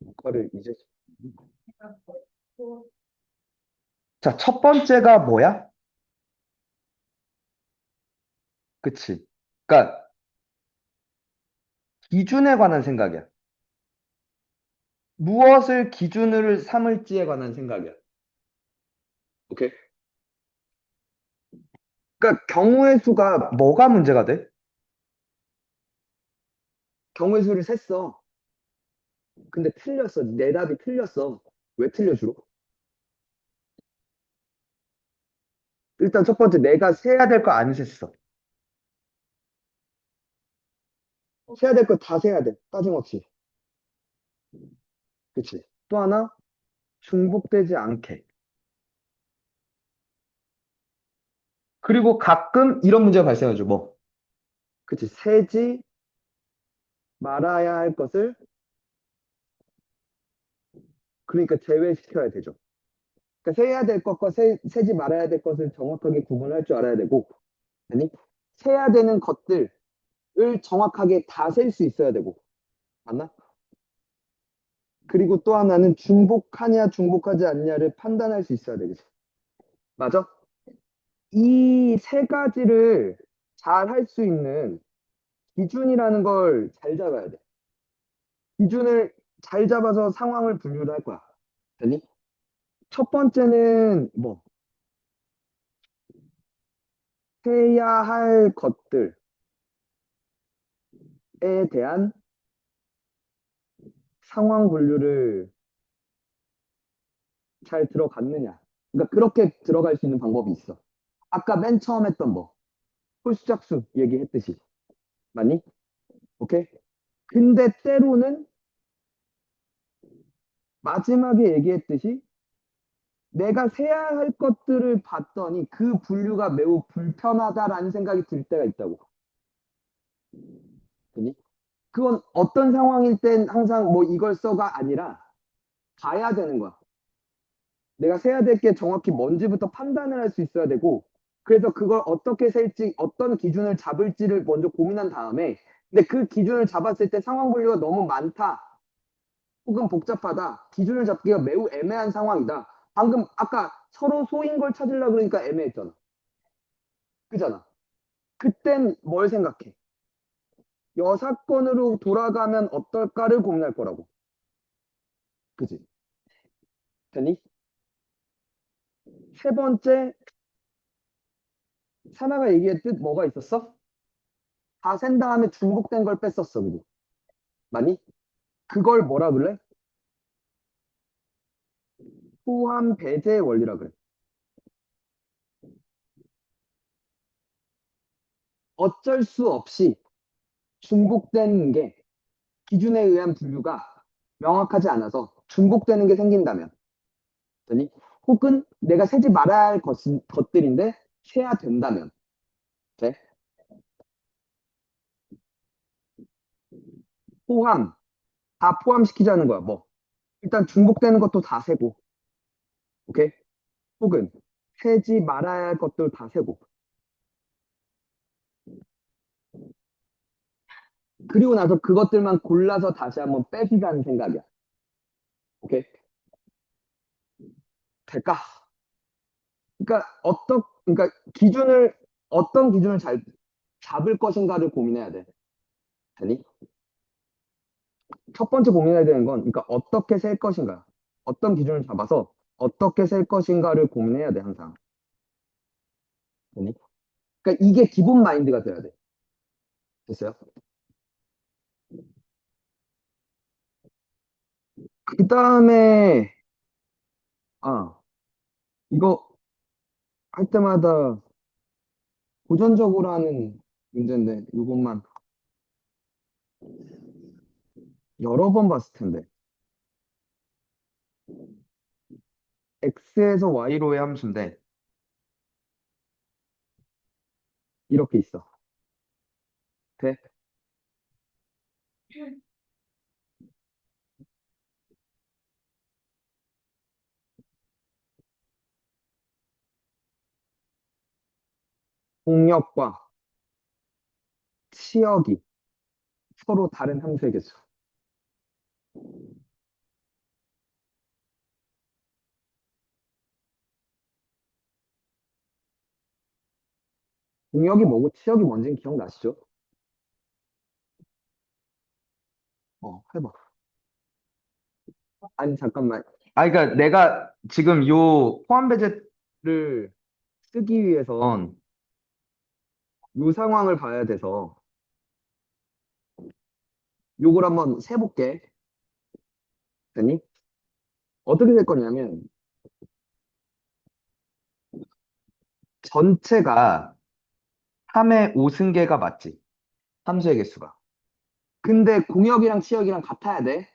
그거를 이제 자, 첫 번째가 뭐야? 그치? 그러니까 기준에 관한 생각이야. 무엇을 기준으로 삼을지에 관한 생각이야. 오케이? 그러니까 경우의 수가 뭐가 문제가 돼? 경우의 수를 셌어. 근데 틀렸어. 내 답이 틀렸어. 왜 틀려 주로? 일단 첫 번째 내가 세야 될 거 안 셌어. 세야 될 거 다 세야 돼. 빠짐없이. 그치? 또 하나 중복되지 않게. 그리고 가끔 이런 문제가 발생하죠. 뭐? 그치? 세지 말아야 할 것을 그러니까 제외시켜야 되죠. 그러니까 세야 될 것과 세지 말아야 될 것을 정확하게 구분할 줄 알아야 되고, 아니, 세야 되는 것들을 정확하게 다 셀 수 있어야 되고, 맞나? 그리고 또 하나는 중복하냐, 중복하지 않냐를 판단할 수 있어야 되겠지. 맞아? 이 세 가지를 잘 할 수 있는 기준이라는 걸 잘 잡아야 돼. 기준을 잘 잡아서 상황을 분류를 할 거야. 되니? 첫 번째는 뭐, 해야 할 것들에 대한 상황 분류를 잘 들어갔느냐. 그러니까 그렇게 들어갈 수 있는 방법이 있어. 아까 맨 처음 했던 뭐, 홀수작수 얘기했듯이. 맞니? 오케이? 근데 때로는 마지막에 얘기했듯이 내가 세야 할 것들을 봤더니 그 분류가 매우 불편하다라는 생각이 들 때가 있다고. 그니? 그건 어떤 상황일 땐 항상 뭐 이걸 써가 아니라 봐야 되는 거야. 내가 세야 될 게 정확히 뭔지부터 판단을 할 수 있어야 되고, 그래서 그걸 어떻게 셀지, 어떤 기준을 잡을지를 먼저 고민한 다음에, 근데 그 기준을 잡았을 때 상황 분류가 너무 많다, 혹은 복잡하다, 기준을 잡기가 매우 애매한 상황이다. 방금 아까 서로 소인 걸 찾으려고 그러니까 애매했잖아. 그잖아. 그땐 뭘 생각해? 여사건으로 돌아가면 어떨까를 고민할 거라고. 그지? 되니? 세 번째, 사나가 얘기했듯 뭐가 있었어? 다 센 다음에 중복된 걸 뺐었어, 그지? 맞니? 그걸 뭐라 그래? 포함 배제의 원리라 그래. 어쩔 수 없이 중복되는 게 기준에 의한 분류가 명확하지 않아서 중복되는 게 생긴다면, 되니? 혹은 내가 세지 말아야 할 것들인데 세야 된다면, 돼? 포함, 다 포함시키자는 거야, 뭐. 일단 중복되는 것도 다 세고, 오케이? 혹은 세지 말아야 할 것들 다 세고. 그리고 나서 그것들만 골라서 다시 한번 빼기라는 생각이야. 오케이? 될까? 그러니까 어떤 기준을 잘 잡을 것인가를 고민해야 돼. 되니? 첫 번째 고민해야 되는 건, 그러니까 어떻게 셀 것인가. 어떤 기준을 잡아서 어떻게 셀 것인가를 고민해야 돼, 항상. 되니? 그러니까 이게 기본 마인드가 돼야 돼. 됐어요? 그 다음에, 아, 이거 할 때마다 고전적으로 하는 문제인데, 이것만 여러 번 봤을 텐데. x에서 y로의 함수인데, 이렇게 있어. 돼? 공역과 치역이 서로 다른 함수의 개수. 공역이 뭐고 치역이 뭔지는 기억나시죠? 해봐. 아니, 잠깐만. 그러니까 내가 지금 요 포함 배제를 쓰기 위해선 요 상황을 봐야 돼서 요걸 한번 세볼게. 됐니? 어떻게 될 거냐면 전체가 3의 5승계가 맞지. 함수의 개수가. 근데 공역이랑 치역이랑 같아야 돼.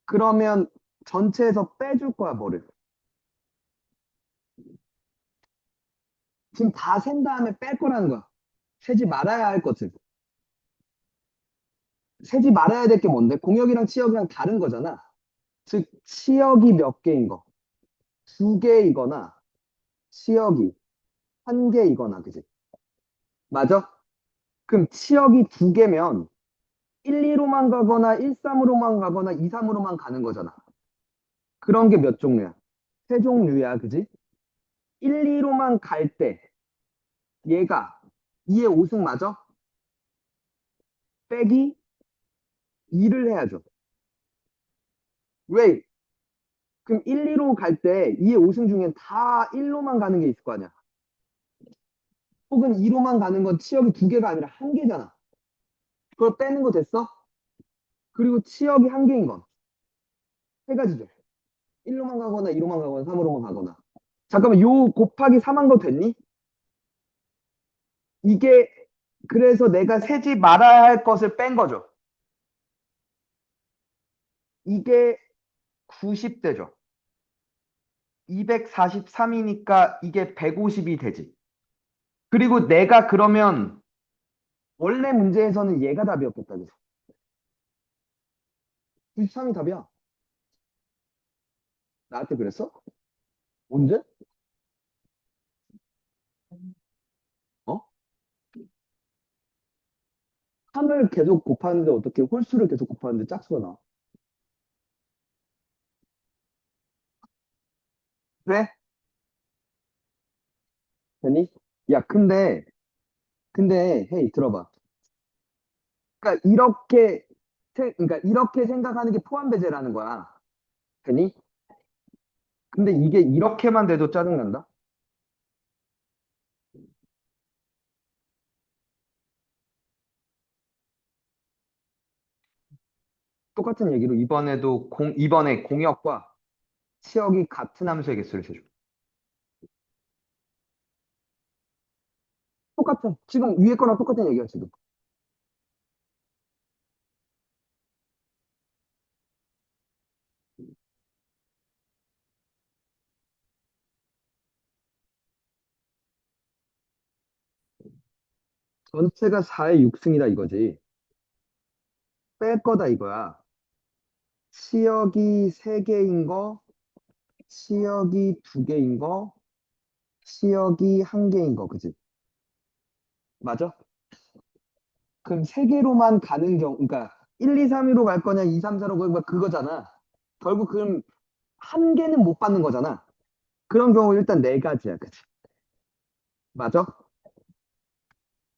그러면 전체에서 빼줄 거야, 뭐를. 지금 다 센 다음에 뺄 거라는 거야. 세지 말아야 할 것을. 세지 말아야 될 게 뭔데? 공역이랑 치역이랑 다른 거잖아. 즉, 치역이 몇 개인 거. 두 개이거나, 치역이 한 개이거나, 그지? 맞아? 그럼 치역이 두 개면 1, 2로만 가거나 1, 3으로만 가거나 2, 3으로만 가는 거잖아. 그런 게 몇 종류야? 세 종류야, 그지? 1, 2로만 갈 때 얘가 2의 5승 맞아? 빼기 2를 해야죠. 왜? 그럼 1, 2로 갈 때 2의 5승 중엔 다 1로만 가는 게 있을 거 아니야. 혹은 2로만 가는 건 치역이 두 개가 아니라 한 개잖아. 그걸 빼는 거 됐어? 그리고 치역이 한 개인 건 세 가지죠. 1로만 가거나 2로만 가거나 3으로만 가거나. 잠깐만, 요 곱하기 3한 거 됐니? 이게 그래서 내가 세지 말아야 할 것을 뺀 거죠. 이게 90대죠. 243이니까 이게 150이 되지. 그리고 내가 그러면 원래 문제에서는 얘가 답이었겠다. 그래서 93이 답이야. 나한테 그랬어? 언제? 어? 3을 계속 곱하는데 어떻게 홀수를 계속 곱하는데 짝수가 나와? 그래? 되니? 야, 근데, 헤이, 들어봐. 그러니까 그러니까 이렇게 생각하는 게 포함 배제라는 거야. 되니? 근데 이게 이렇게만 돼도 짜증난다? 똑같은 얘기로 이번에 공역과 치역이 같은 함수의 개수를 세줘. 똑같아. 지금 위에 거랑 똑같은 얘기야, 지금. 전체가 4의 6승이다 이거지. 뺄 거다 이거야. 치역이 3개인 거, 치역이 2개인 거, 치역이 1개인 거, 그지? 맞아? 그럼 3개로만 가는 그러니까 1, 2, 3위로 갈 거냐, 2, 3, 4로 그거잖아. 결국 그럼 1개는 못 받는 거잖아. 그런 경우 일단 4가지야, 그지? 맞아?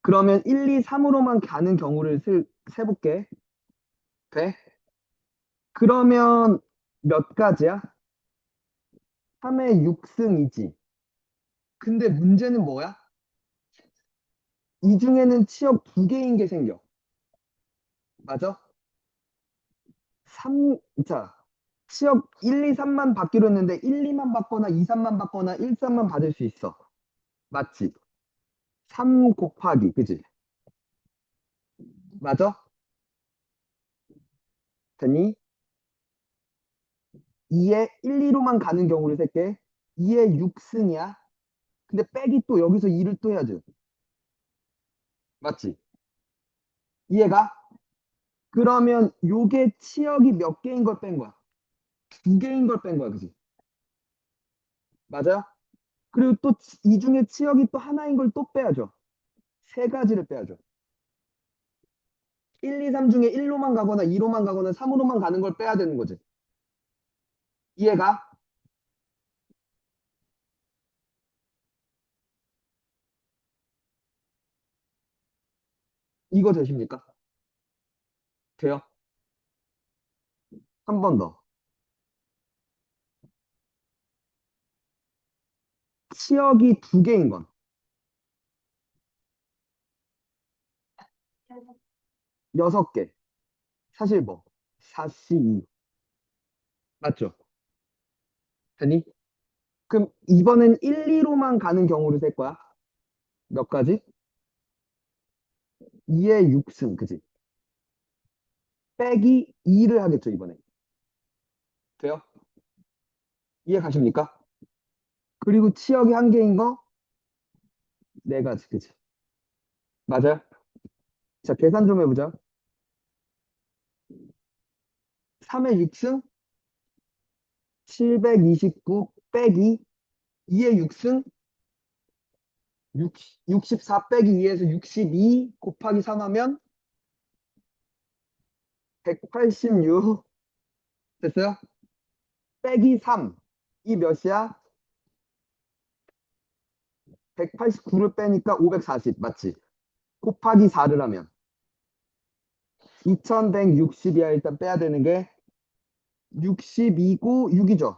그러면 1, 2, 3으로만 가는 경우를 세볼게. 돼? 그러면 몇 가지야? 3의 6승이지. 근데 문제는 뭐야? 이 중에는 치역 2개인 게 생겨. 맞아? 3, 치역 1, 2, 3만 받기로 했는데 1, 2만 받거나 2, 3만 받거나 1, 3만 받을 수 있어. 맞지? 3 곱하기, 그지? 맞아? 됐니? 2에 1, 2로만 가는 경우를 셀게. 2에 6승이야. 근데 빼기 또 여기서 2를 또 해야지. 맞지? 이해가? 그러면 요게 치역이 몇 개인 걸 뺀 거야? 2개인 걸 뺀 거야, 그지? 맞아요? 그리고 또 이 중에 치역이 또 하나인 걸 또 빼야죠. 세 가지를 빼야죠. 1, 2, 3 중에 1로만 가거나 2로만 가거나 3으로만 가는 걸 빼야 되는 거지. 이해가? 이거 되십니까? 돼요? 한 번 더. 치역이 두 개인 건. 여섯 개. 사실 뭐. 4C2. 맞죠? 되니? 그럼 이번엔 1, 2로만 가는 경우를 셀 거야. 몇 가지? 2의 6승, 그지? 빼기 2를 하겠죠, 이번에. 돼요? 이해 가십니까? 그리고 치역이 한 개인 거? 네 가지, 그지? 맞아요? 자, 계산 좀 해보자. 3의 6승? 729 빼기 2의 6승? 64 빼기 2에서 62 곱하기 3 하면 186 됐어요? 빼기 3. 이 몇이야? 189를 빼니까 540 맞지? 곱하기 4를 하면 2160이야. 일단 빼야 되는 게 62고 6이죠.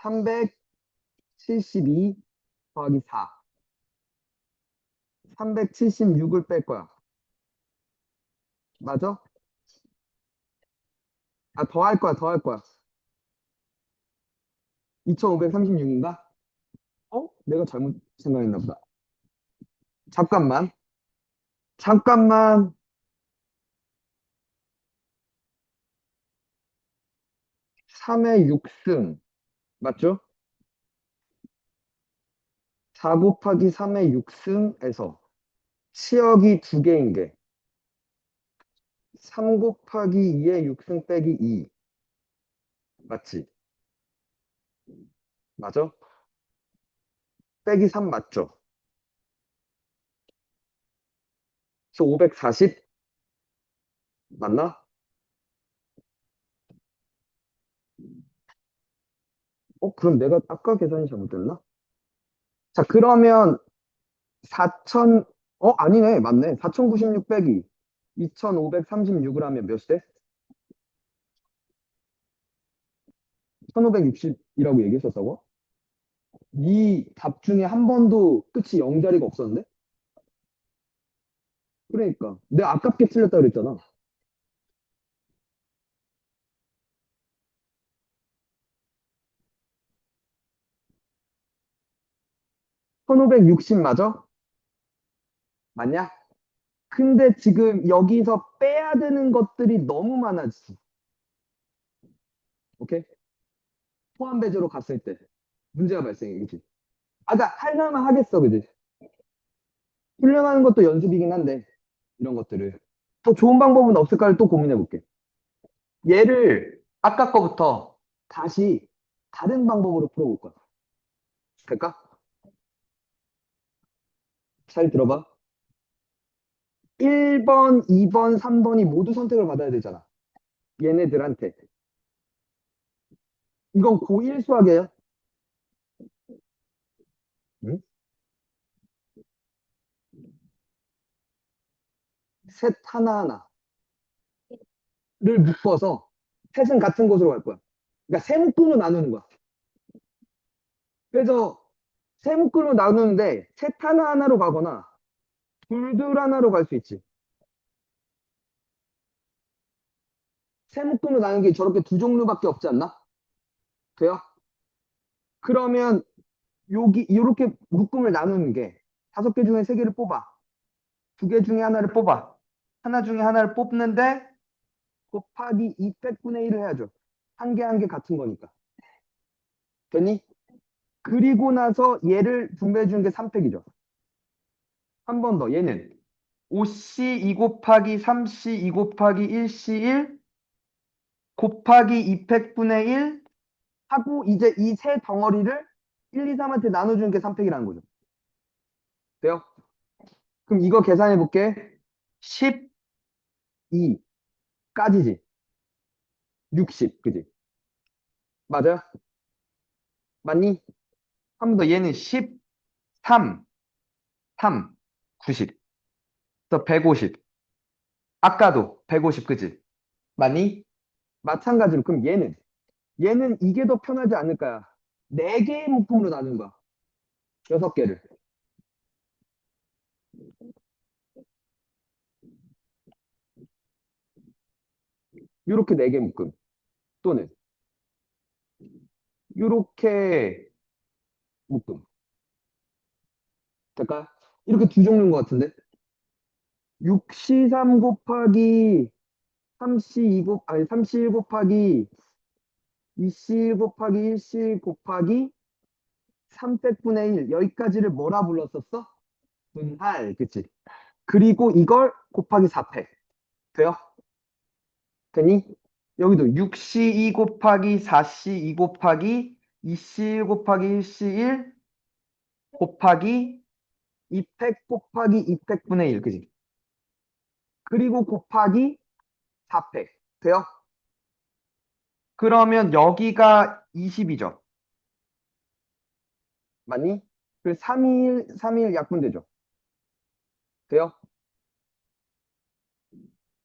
372 더하기 4. 376을 뺄 거야. 맞아? 아, 더 할 거야, 더 할 거야. 2536인가? 어? 내가 잘못 생각했나 보다. 잠깐만. 잠깐만. 3의 6승. 맞죠? 4 곱하기 3의 6승에서 치역이 두 개인 게 3 곱하기 2의 6승 빼기 2. 맞지? 맞아? 빼기 3 맞죠? 그래서 540 맞나? 그럼 내가 아까 계산이 잘못됐나? 자, 그러면 4천, 아니네. 맞네. 4096 빼기 2536을 하면 몇 대? 1560이라고 얘기했었다고? 이 답 중에 한 번도 끝이 0자리가 없었는데? 그러니까. 내가 아깝게 틀렸다 그랬잖아. 1560 맞아? 맞냐? 근데 지금 여기서 빼야 되는 것들이 너무 많아졌어. 오케이? 포함 배제로 갔을 때 문제가 발생해, 그치? 아까 할만만 하겠어, 그지? 훈련하는 것도 연습이긴 한데 이런 것들을 더 좋은 방법은 없을까를 또 고민해 볼게. 얘를 아까 거부터 다시 다른 방법으로 풀어볼 거야. 될까? 잘 들어봐. 1번, 2번, 3번이 모두 선택을 받아야 되잖아. 얘네들한테. 이건 고1 수학이에요. 응? 셋 하나하나를 묶어서 셋은 같은 곳으로 갈 거야. 그러니까 세 묶음으로 나누는 거야. 그래서 세 묶음으로 나누는데 셋 하나하나로 가거나 둘둘 하나로 갈 수 있지. 세 묶음으로 나누는 게 저렇게 두 종류밖에 없지 않나? 돼요? 그러면 여기 이렇게 묶음을 나누는 게 다섯 개 중에 세 개를 뽑아. 두 개 중에 하나를 뽑아. 하나 중에 하나를 뽑는데 곱하기 200분의 1을 해야죠. 한 개 한 개 같은 거니까. 됐니? 그리고 나서 얘를 분배해 주는 게 3팩이죠. 한 번 더. 얘는 5C 2 곱하기 3C 2 곱하기 1C 1 곱하기 2팩분의 1 하고 이제 이 세 덩어리를 1, 2, 3한테 나눠주는 게 3팩이라는 거죠. 돼요? 그럼 이거 계산해 볼게. 12까지지. 60, 그지? 맞아요? 맞니? 한 번 더 얘는 13, 3, 90. 그래서 150. 아까도 150, 그지? 맞니? 마찬가지로 그럼 얘는 이게 더 편하지 않을까요? 네 개의 묶음으로 나눈 거야. 여섯 개를. 요렇게 네 개 묶음. 또는 요렇게 묶음. 될까요? 이렇게 두 종류인 것 같은데? 6C3 곱하기 3C2 아니 3C1 곱하기 2C1 곱하기 1C1 곱하기 300분의 1 여기까지를 뭐라 불렀었어? 분할 그치? 그리고 이걸 곱하기 4팩 돼요? 되니? 여기도 6C2 곱하기 4C2 곱하기 2C1 곱하기 1C1 곱하기 2팩 곱하기 2팩분의 1 그치? 그리고 곱하기 4팩 돼요? 그러면 여기가 20이죠. 맞니? 그래서 3일 약분되죠? 돼요?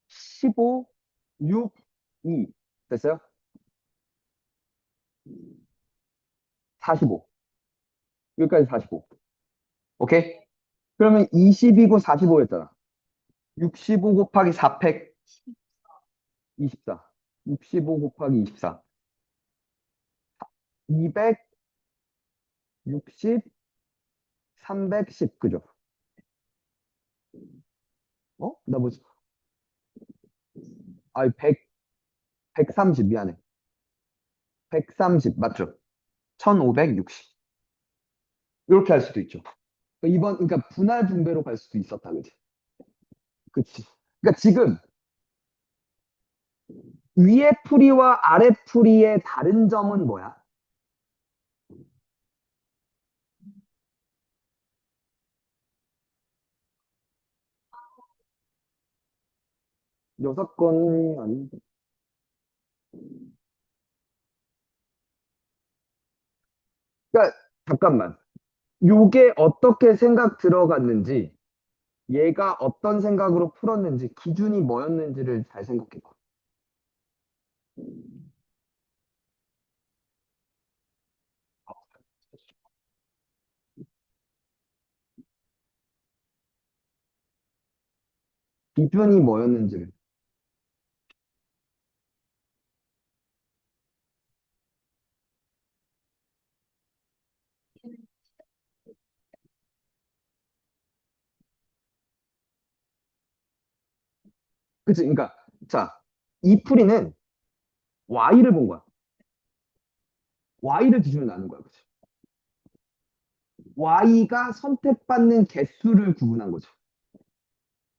15, 6, 2 됐어요? 45 여기까지 45 오케이? 그러면 20이고 45였잖아 65 곱하기 4팩 24 65 곱하기 24 260 310 그죠? 어? 나 뭐지? 아니 130 미안해 130 맞죠? 1560. 이렇게 할 수도 있죠. 그러니까 분할 분배로 갈 수도 있었다 그지? 그치? 그러니까 지금 위에 풀이와 아래 풀이의 다른 점은 뭐야? 여섯 건 아니 그러니까 잠깐만 요게 어떻게 생각 들어갔는지 얘가 어떤 생각으로 풀었는지 기준이 뭐였는지를 잘 생각해 봐. 기준이 뭐였는지를. 그치? 그러니까 자, 이 풀이는 y를 본 거야. y를 기준으로 나눈 거야. 그치? y가 선택받는 개수를 구분한 거죠.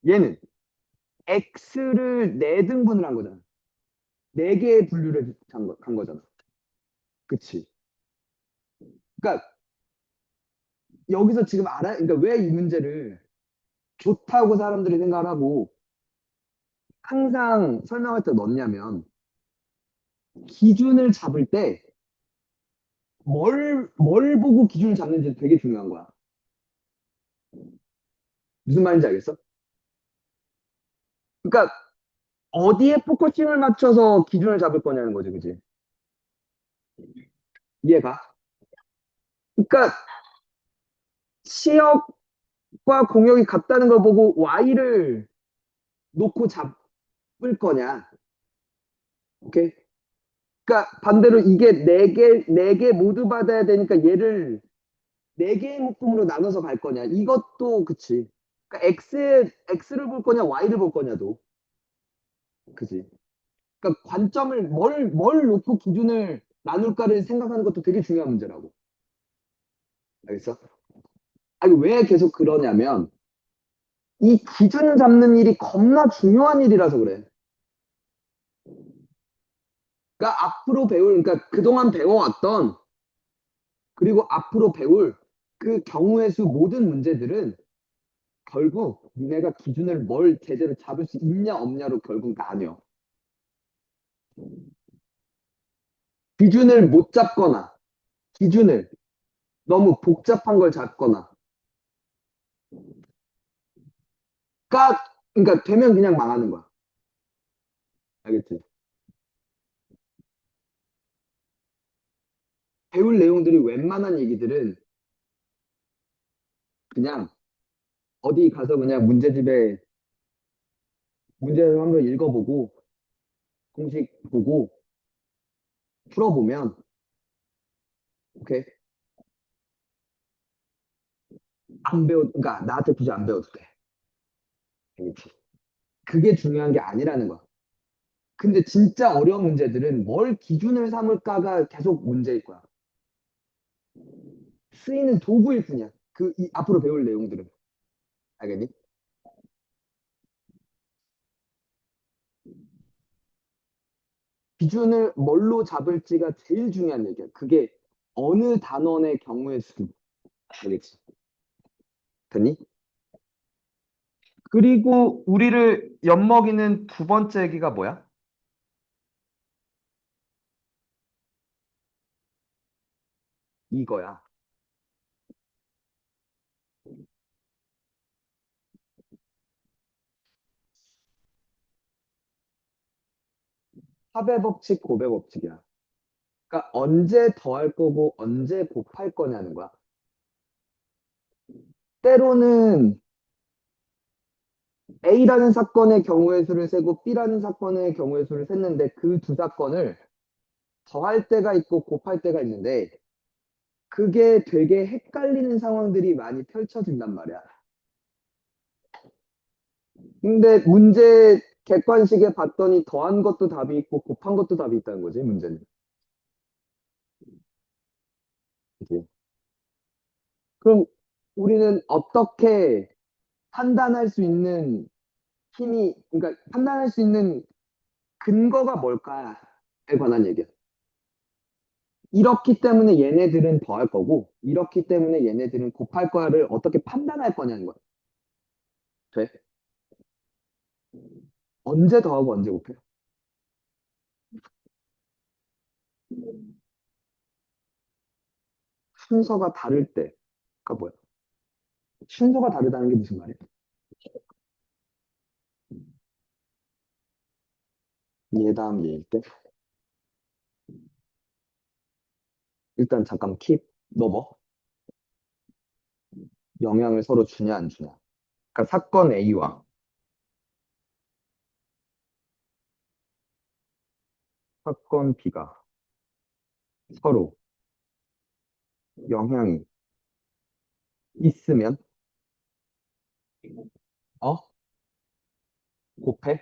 얘는 x를 4등분을 한 거잖아. 4개의 분류를 간 거잖아. 그치? 그러니까 여기서 지금 그러니까 왜 이 문제를 좋다고 사람들이 생각을 하고 항상 설명할 때 넣냐면 기준을 잡을 때 뭘 보고 기준을 잡는지 되게 중요한 거야. 무슨 말인지 알겠어? 그러니까 어디에 포커싱을 맞춰서 기준을 잡을 거냐는 거지, 그지? 이해가? 그러니까 시역과 공역이 같다는 걸 보고 Y를 놓고 잡을 거냐. 오케이? 그러니까 반대로 이게 네 개 모두 받아야 되니까 얘를 네 개의 묶음으로 나눠서 갈 거냐. 이것도 그치. 그러니까 X를 볼 거냐, Y를 볼 거냐도. 그지? 그러니까 관점을 뭘 놓고 기준을 나눌까를 생각하는 것도 되게 중요한 문제라고. 알겠어? 아니, 왜 계속 그러냐면, 이 기준 잡는 일이 겁나 중요한 일이라서 그래. 그러니까 앞으로 배울, 그러니까 그동안 배워왔던, 그리고 앞으로 배울 그 경우의 수 모든 문제들은 결국 니네가 기준을 뭘 제대로 잡을 수 있냐 없냐로 결국 나뉘어. 기준을 못 잡거나, 기준을 너무 복잡한 걸 잡거나, 그러니까 되면 그냥 망하는 거야. 알겠지? 배울 내용들이 웬만한 얘기들은 그냥 어디 가서 그냥 문제집에 문제를 한번 읽어보고 공식 보고 풀어보면 오케이 안 배워 그러니까 나한테 굳이 안 배워도 돼. 알겠지? 그게 중요한 게 아니라는 거야. 근데 진짜 어려운 문제들은 뭘 기준을 삼을까가 계속 문제일 거야. 쓰이는 도구일 뿐이야. 앞으로 배울 내용들은. 알겠니? 기준을 뭘로 잡을지가 제일 중요한 얘기야. 그게 어느 단원의 경우의 수. 알겠지? 됐니? 그리고 우리를 엿먹이는 두 번째 얘기가 뭐야? 이거야. 합의 법칙, 고배 법칙이야. 그러니까 언제 더할 거고 언제 곱할 거냐는 거야. 때로는 A라는 사건의 경우의 수를 세고 B라는 사건의 경우의 수를 셌는데 그 두 사건을 더할 때가 있고 곱할 때가 있는데 그게 되게 헷갈리는 상황들이 많이 펼쳐진단 말이야. 근데 문제 객관식에 봤더니 더한 것도 답이 있고 곱한 것도 답이 있다는 거지, 문제는. 그치? 그럼 우리는 어떻게 판단할 수 있는 그러니까 판단할 수 있는 근거가 뭘까에 관한 얘기야. 이렇기 때문에 얘네들은 더할 거고, 이렇기 때문에 얘네들은 곱할 거야를 어떻게 판단할 거냐는 거야. 돼? 언제 더하고 언제 곱해? 순서가 다를 때가 뭐야? 순서가 다르다는 게 무슨 말이야? 얘 다음 얘일 때? 일단 잠깐 킵 넘어. 영향을 서로 주냐 안 주냐. 그러니까 사건 A와 사건 B가 서로 영향이 있으면 어? 곱해?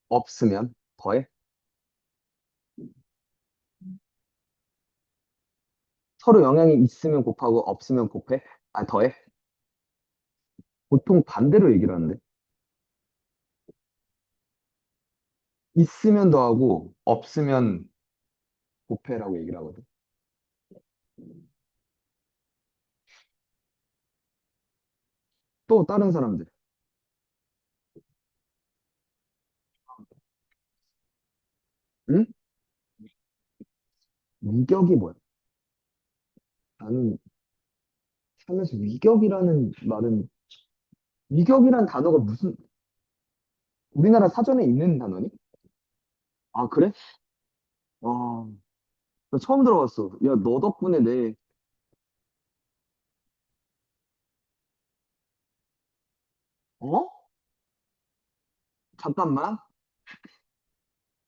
없으면 더해? 서로 영향이 있으면 곱하고 없으면 곱해? 아, 더해? 보통 반대로 얘기를 하는데. 있으면 더하고 없으면 곱해라고 얘기를 하거든. 또 다른 사람들. 응? 위격이 뭐야? 나는 살면서 위격이라는 말은 위격이란 단어가 무슨 우리나라 사전에 있는 단어니? 아, 그래? 와, 나 처음 들어봤어. 야, 너 덕분에 어? 잠깐만.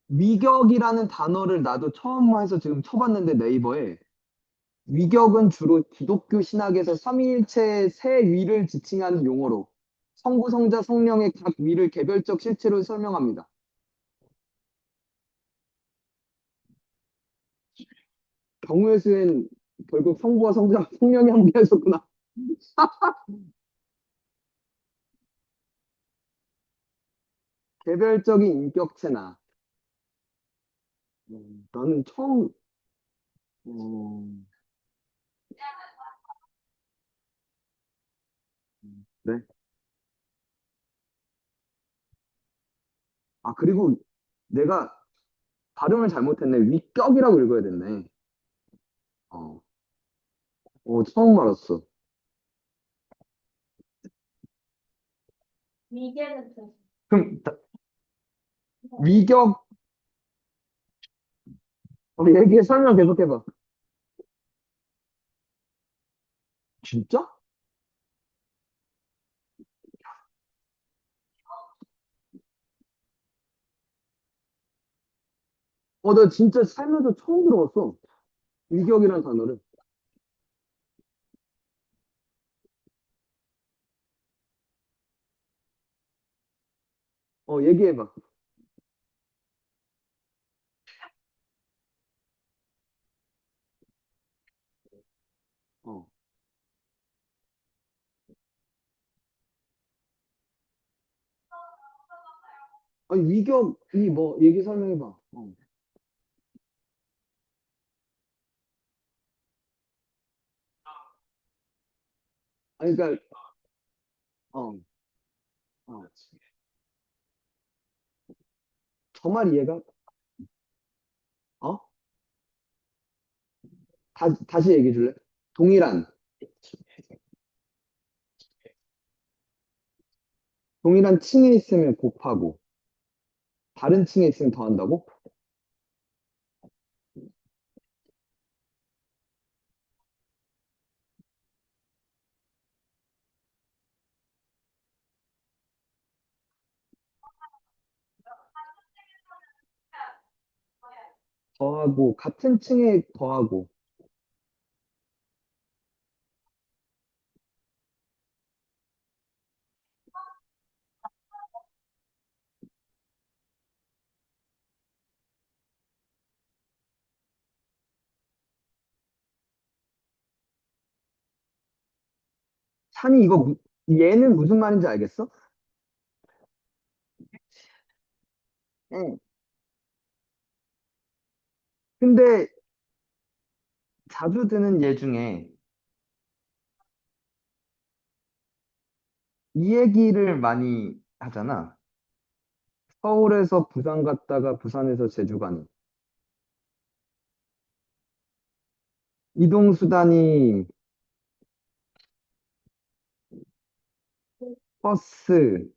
위격이라는 단어를 나도 처음 해서 지금 쳐봤는데 네이버에 위격은 주로 기독교 신학에서 삼위일체의 세 위를 지칭하는 용어로 성부, 성자, 성령의 각 위를 개별적 실체로 설명합니다. 경우의 수엔 결국 성부와 성자, 성령이 함께하셨구나. 개별적인 인격체나 나는 처음 어, 네. 아 그리고 내가 발음을 잘못했네. 위격이라고 읽어야 됐네. 어, 처음 알았어. 그럼 위격, 우리 얘기 설명 계속 해봐. 진짜? 나 진짜 살면서 처음 들어봤어. 위격이란 단어를. 얘기해봐. 어. 아니, 위격이 뭐, 얘기 설명해봐. 아니, 그러니까, 어, 어. 저 말 이해가? 어? 다시 얘기해 줄래? 동일한, 동일한 층에 있으면 곱하고, 다른 층에 있으면 더한다고? 더하고, 같은 층에 더하고. 찬이 얘는 무슨 말인지 알겠어? 응. 근데 자주 드는 예 중에 이 얘기를 많이 하잖아. 서울에서 부산 갔다가 부산에서 제주 가는. 이동수단이 버스,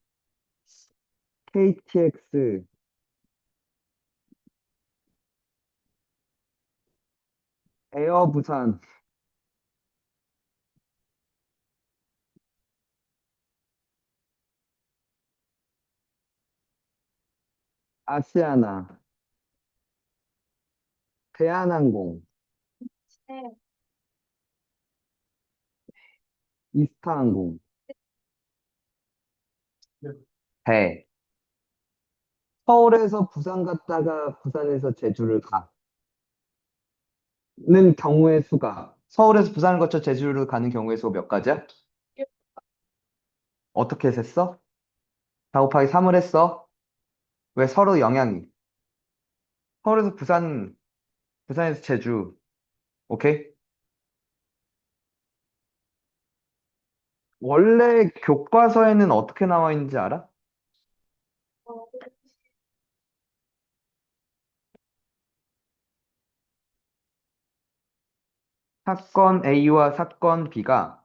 KTX, 에어 부산, 아시아나, 대한항공, 이스타항공, 배. 서울에서 부산 갔다가 부산에서 제주를 가는 경우의 수가 서울에서 부산을 거쳐 제주를 가는 경우의 수가 몇 가지야? 어떻게 셌어? 4 곱하기 3을 했어? 왜 서로 영향이? 서울에서 부산, 부산에서 제주. 오케이? 원래 교과서에는 어떻게 나와 있는지 알아? 사건 A와 사건 B가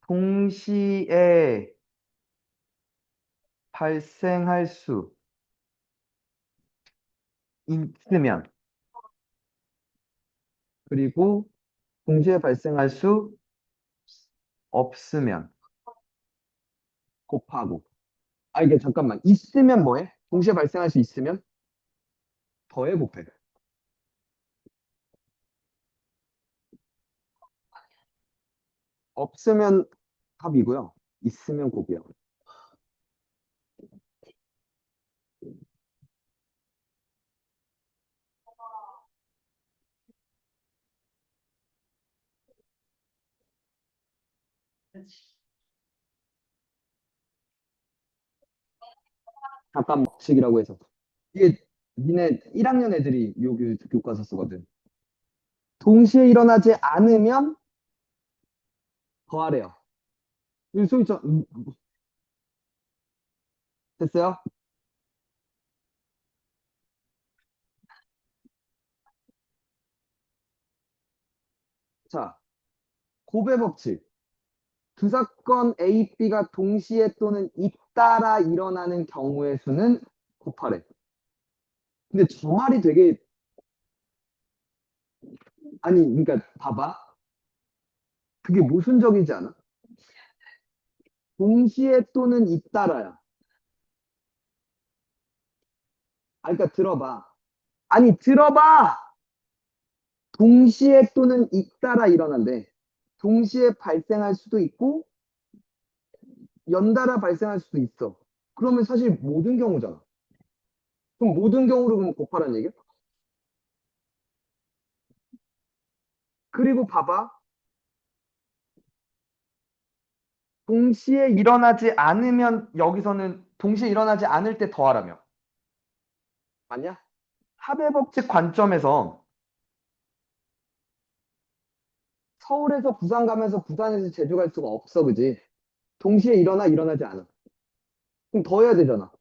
동시에 발생할 수 있으면, 그리고 동시에 발생할 수 없으면 곱하고. 이게 잠깐만. 있으면 뭐해? 동시에 발생할 수 있으면 더해 곱해. 없으면 합이고요. 있으면 곱이요. 잠깐 법칙이라고 해서. 이게 니네 1학년 애들이 교과서 쓰거든. 동시에 일어나지 않으면 더하래요. 여기 써 있죠? 됐어요? 자, 곱의 법칙. 두 사건 A, B가 동시에 또는 잇따라 일어나는 경우의 수는 곱하래. 근데 저 말이 되게, 아니, 그러니까 봐봐. 그게 모순적이지 않아? 동시에 또는 잇따라야. 아, 그러니까 들어봐. 아니, 들어봐! 동시에 또는 잇따라 일어난대. 동시에 발생할 수도 있고, 연달아 발생할 수도 있어. 그러면 사실 모든 경우잖아. 그럼 모든 경우로 그럼 곱하라는 얘기야? 그리고 봐봐. 동시에 일어나지 않으면 여기서는 동시에 일어나지 않을 때 더하라며. 맞냐? 합의 법칙 관점에서 서울에서 부산 가면서 부산에서 제주 갈 수가 없어, 그지? 동시에 일어나지 않아. 그럼 더해야 되잖아.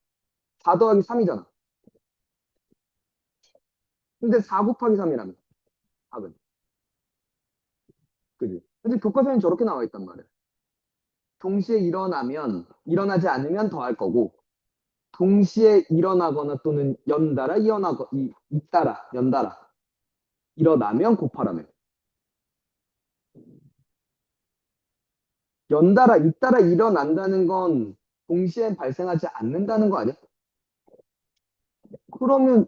4 더하기 3이잖아. 근데 4 곱하기 3이라며, 답은. 그지? 근데 교과서에는 저렇게 나와 있단 말이야. 동시에 일어나지 않으면 더할 거고, 동시에 일어나거나 또는 잇따라, 일어나면 곱하라며. 잇따라 일어난다는 건 동시에 발생하지 않는다는 거 아니야? 그러면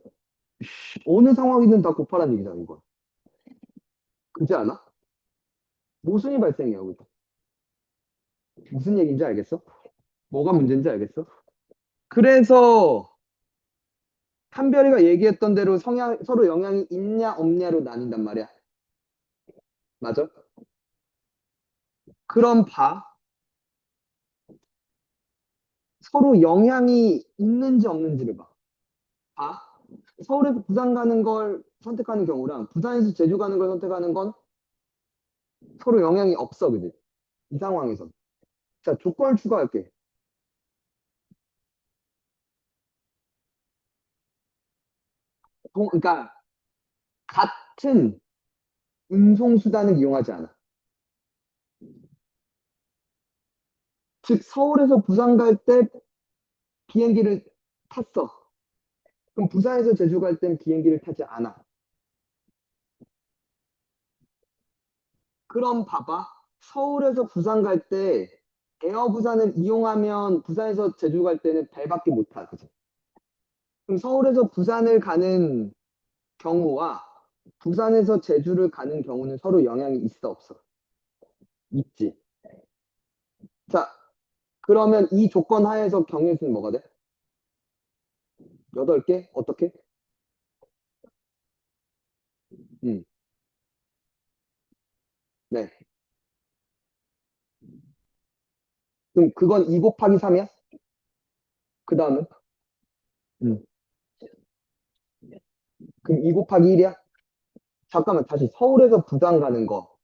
어느 상황이든 다 곱하라는 얘기잖아, 이거. 그렇지 않아? 모순이 발생해요, 그죠? 무슨 얘기인지 알겠어? 뭐가 문제인지 알겠어? 그래서 한별이가 얘기했던 대로 서로 영향이 있냐 없냐로 나뉜단 말이야. 맞아? 그럼 봐. 서로 영향이 있는지 없는지를 봐. 봐. 서울에서 부산 가는 걸 선택하는 경우랑 부산에서 제주 가는 걸 선택하는 건 서로 영향이 없어, 그지? 이 상황에선. 자, 조건을 추가할게. 그러니까 같은 운송수단을 이용하지 않아. 즉, 서울에서 부산 갈 때 비행기를 탔어. 그럼 부산에서 제주 갈 땐 비행기를 타지 않아. 그럼 봐봐. 서울에서 부산 갈 때 에어 부산을 이용하면 부산에서 제주 갈 때는 배밖에 못 타. 그지? 그럼 서울에서 부산을 가는 경우와 부산에서 제주를 가는 경우는 서로 영향이 있어, 없어? 있지. 자, 그러면 이 조건 하에서 경우의 수는 뭐가 돼? 8개? 어떻게? 음, 네. 그럼 그건 2 곱하기 3이야? 그 다음은? 음. 그럼 2 곱하기 1이야? 잠깐만, 다시 서울에서 부산 가는 거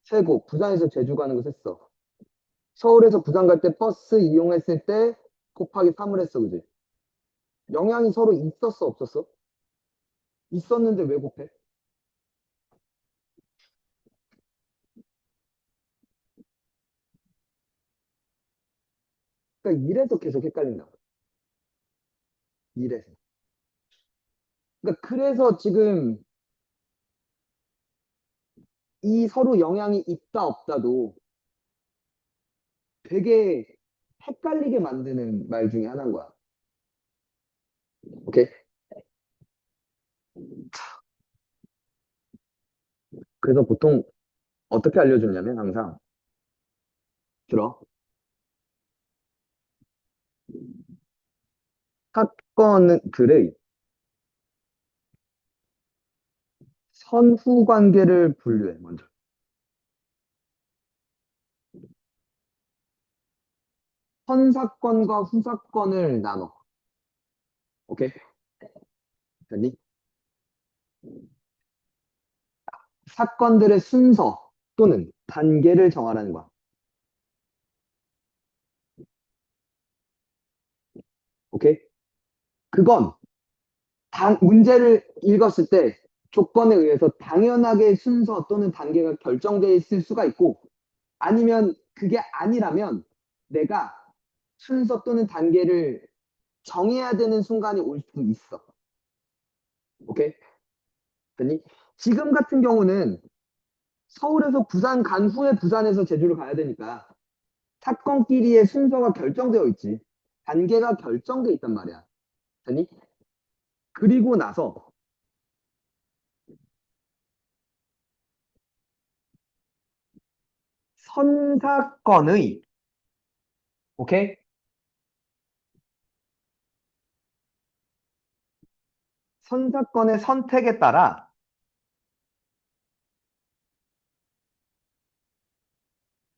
세고, 부산에서 제주 가는 거 셌어. 서울에서 부산 갈 때 버스 이용했을 때 곱하기 3을 했어, 그지? 영향이 서로 있었어, 없었어? 있었는데 왜 곱해? 그러니까 이래서 계속 헷갈린다. 이래서. 그러니까 그래서 지금 이 서로 영향이 있다, 없다도 되게 헷갈리게 만드는 말 중에 하나인 거야. 오케이? 그래서 보통 어떻게 알려주냐면 항상 들어. 사건들의 선후 관계를 분류해, 먼저. 선 사건과 후 사건을 나눠. 오케이? 됐니? 사건들의 순서 또는 단계를 정하라는 거야. 오케이? 그건 문제를 읽었을 때 조건에 의해서 당연하게 순서 또는 단계가 결정되어 있을 수가 있고 아니면 그게 아니라면 내가 순서 또는 단계를 정해야 되는 순간이 올 수 있어. 오케이? 됐니? 지금 같은 경우는 서울에서 부산 간 후에 부산에서 제주를 가야 되니까 사건끼리의 순서가 결정되어 있지. 단계가 결정돼 있단 말이야. 됐니? 그리고 나서 선사건의, 오케이? 선사건의 선택에 따라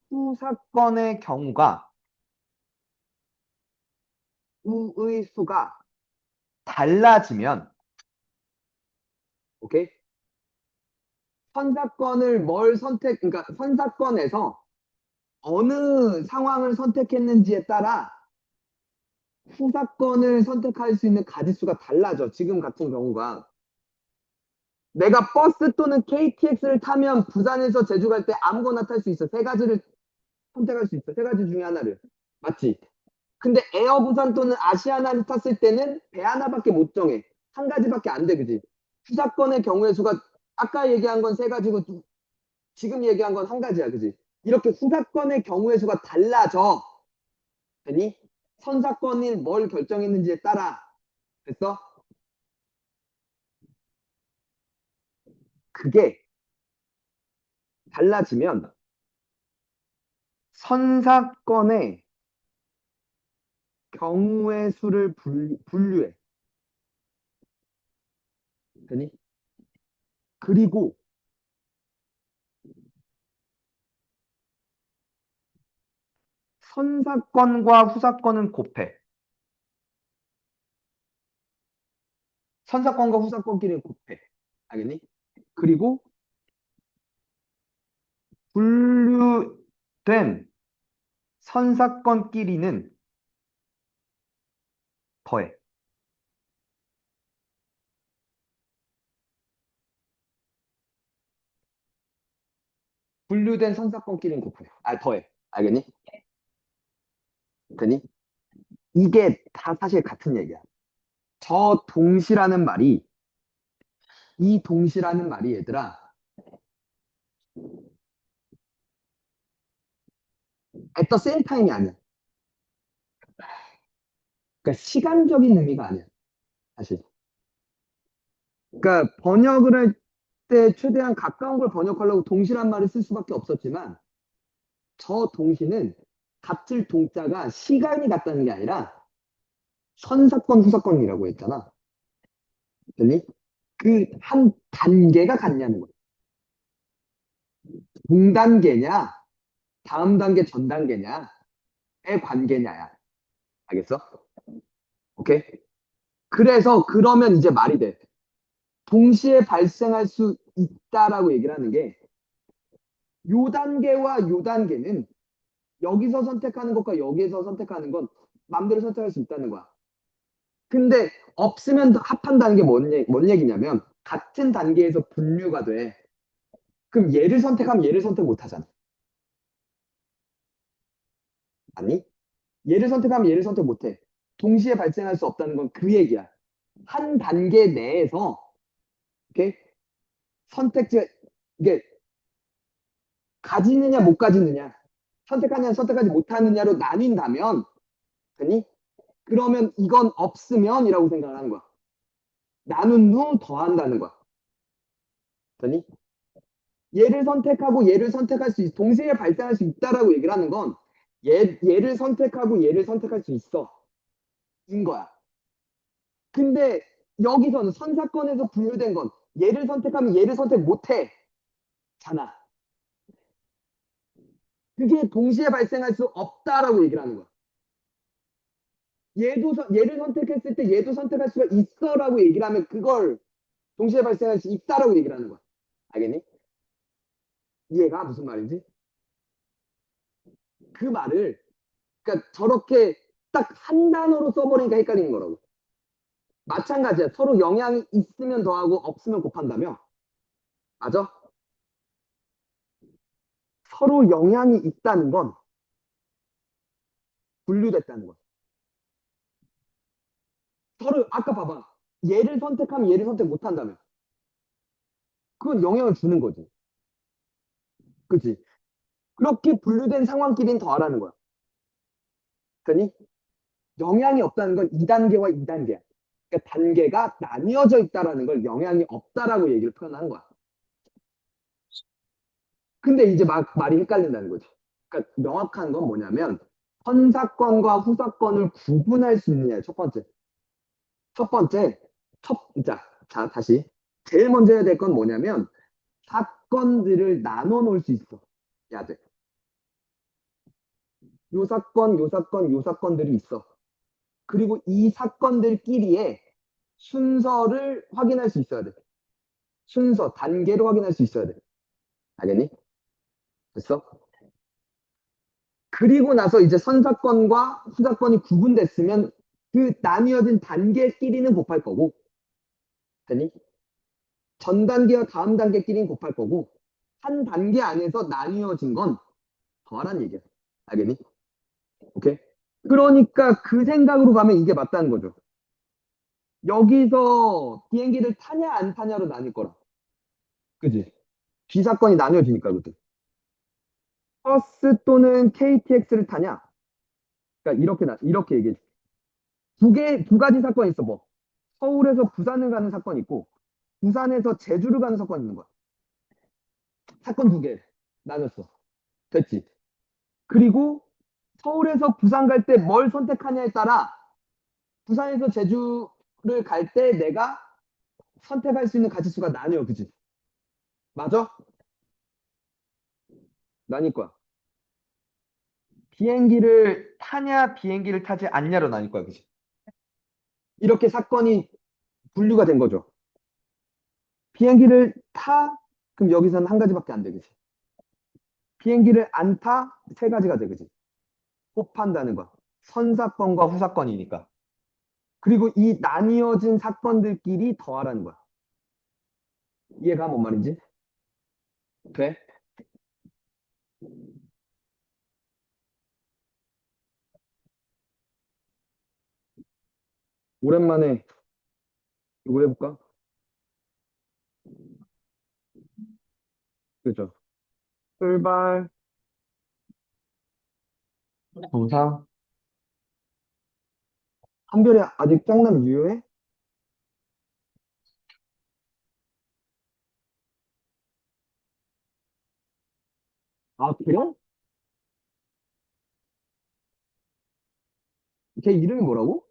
후사건의 경우가 우의 수가 달라지면 오케이? 선사건을 뭘 선택, 그러니까 선사건에서 어느 상황을 선택했는지에 따라 후사건을 선택할 수 있는 가지수가 달라져. 지금 같은 경우가 내가 버스 또는 KTX를 타면 부산에서 제주 갈 때 아무거나 탈 수 있어. 세 가지를 선택할 수 있어. 세 가지 중에 하나를. 맞지? 근데 에어 부산 또는 아시아나를 탔을 때는 배 하나밖에 못 정해. 한 가지밖에 안 돼, 그지? 후사건의 경우의 수가 아까 얘기한 건 세 가지고 지금 얘기한 건 한 가지야, 그지? 이렇게 후사건의 경우의 수가 달라져. 되니? 선사건이 뭘 결정했는지에 따라. 됐어? 그게 달라지면 선사건의 경우의 수를 분류해. 되니? 그리고 선사건과 후사건은 곱해. 선사건과 후사건끼리는 곱해. 알겠니? 그리고 분류된 선사건끼리는 더해. 분류된 선사건끼리는 곱해. 더해. 알겠니? 되니? 이게 다 사실 같은 얘기야. 저 동시라는 말이, 이 동시라는 말이 얘들아, at the same time이 아니야. 그러니까 시간적인 의미가 아니야. 사실. 그러니까 번역을 할 때 최대한 가까운 걸 번역하려고 동시란 말을 쓸 수밖에 없었지만, 저 동시는 갑질 동자가 시간이 같다는 게 아니라 선사건, 후사건이라고 했잖아. 됐니? 그 한 단계가 같냐는 거야. 동단계냐, 다음 단계 전 단계냐의 관계냐야. 알겠어? 오케이? 그래서 그러면 이제 말이 돼. 동시에 발생할 수 있다라고 얘기를 하는 게 요 단계와 요 단계는 여기서 선택하는 것과 여기에서 선택하는 건 마음대로 선택할 수 있다는 거야. 근데 없으면 합한다는 게 뭔 얘기냐면 같은 단계에서 분류가 돼. 그럼 얘를 선택하면 얘를 선택 못 하잖아. 아니? 얘를 선택하면 얘를 선택 못 해. 동시에 발생할 수 없다는 건 그 얘기야. 한 단계 내에서 이렇게 선택지 이게 가지느냐 못 가지느냐 선택하느냐 선택하지 못하느냐로 나뉜다면 되니? 그러면 이건 없으면이라고 생각을 하는 거야. 나눈 후 더한다는 거야. 되니? 얘를 선택하고 얘를 선택할 수 있, 동시에 발생할 수 있다라고 얘기를 하는 건 얘를 선택하고 얘를 선택할 수 있어. 인 거야. 근데 여기서는 선사건에서 분류된 건 얘를 선택하면 얘를 선택 못해. 잖아. 그게 동시에 발생할 수 없다라고 얘기를 하는 거야. 얘를 선택했을 때 얘도 선택할 수가 있어라고 얘기를 하면 그걸 동시에 발생할 수 있다라고 얘기를 하는 거야. 알겠니? 이해가 무슨 말인지? 그 말을 그러니까 저렇게 딱 한 단어로 써버리니까 헷갈리는 거라고. 마찬가지야. 서로 영향이 있으면 더하고 없으면 곱한다며. 맞아? 서로 영향이 있다는 건 분류됐다는 거야. 서로 아까 봐봐. 얘를 선택하면 얘를 선택 못 한다며. 그건 영향을 주는 거지. 그치? 그렇게 분류된 상황끼리는 더하라는 거야. 그러니 영향이 없다는 건 2단계와 2단계야. 그러니까 단계가 나뉘어져 있다라는 걸 영향이 없다라고 얘기를 표현하는 거야. 근데 이제 막 말이 헷갈린다는 거지. 그러니까 명확한 건 뭐냐면 선사건과 후사건을 구분할 수 있느냐. 첫 번째. 첫 번째. 다시. 제일 먼저 해야 될 건 뭐냐면 사건들을 나눠 놓을 수 있어. 야 돼. 요 사건, 요 사건, 요 사건들이 있어. 그리고 이 사건들끼리의 순서를 확인할 수 있어야 돼. 순서, 단계로 확인할 수 있어야 돼. 알겠니? 됐어? 그리고 나서 이제 선사건과 후사건이 구분됐으면 그 나뉘어진 단계끼리는 곱할 거고, 되니? 전 단계와 다음 단계끼리는 곱할 거고, 한 단계 안에서 나뉘어진 건 더하란 얘기야. 알겠니? 오케이? 그러니까 그 생각으로 가면 이게 맞다는 거죠. 여기서 비행기를 타냐 안 타냐로 나뉠 거라. 그지? B사건이 나뉘어지니까 그때. 버스 또는 KTX를 타냐? 그러니까 이렇게 얘기해. 두 가지 사건이 있어, 뭐. 서울에서 부산을 가는 사건이 있고, 부산에서 제주를 가는 사건이 있는 거야. 사건 두 개 나눴어. 됐지? 그리고 서울에서 부산 갈 때 뭘 선택하냐에 따라 부산에서 제주를 갈 때 내가 선택할 수 있는 가지수가 나뉘어, 그지? 맞아? 나뉠 거야. 비행기를 타냐, 비행기를 타지 않냐로 나뉠 거야, 그지? 이렇게 사건이 분류가 된 거죠. 비행기를 타? 그럼 여기서는 한 가지밖에 안 되겠지. 비행기를 안 타? 세 가지가 되겠지. 곱한다는 거. 선사건과 후사건이니까. 그리고 이 나뉘어진 사건들끼리 더하라는 거야. 이해가 뭔 말인지? 돼? 오랜만에 이거 해볼까? 그죠? 출발, 정상. 한별이 아직 짱남 유효해? 아, 그래? 걔 이름이 뭐라고?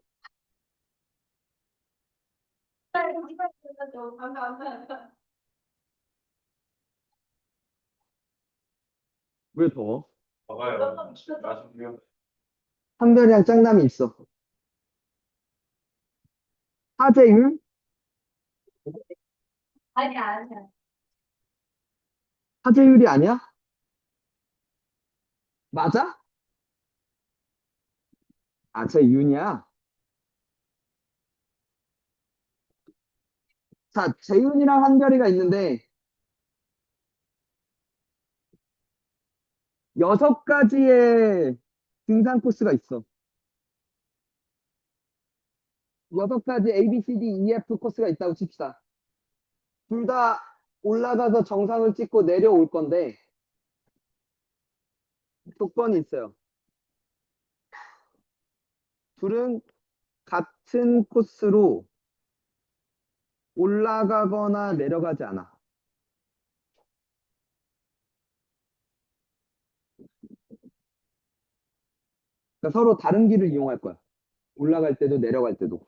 왜 더워? 한별이랑 짱남이 있어. 하재율? 하재율이 아니야? 맞아? 아, 재윤이야? 자, 재윤이랑 한별이가 있는데 6가지의 등산 코스가 있어. 6가지 A, B, C, D, E, F 코스가 있다고 칩시다. 둘 다 올라가서 정상을 찍고 내려올 건데 조건이 있어요. 둘은 같은 코스로 올라가거나 내려가지 않아. 그러니까 서로 다른 길을 이용할 거야. 올라갈 때도 내려갈 때도.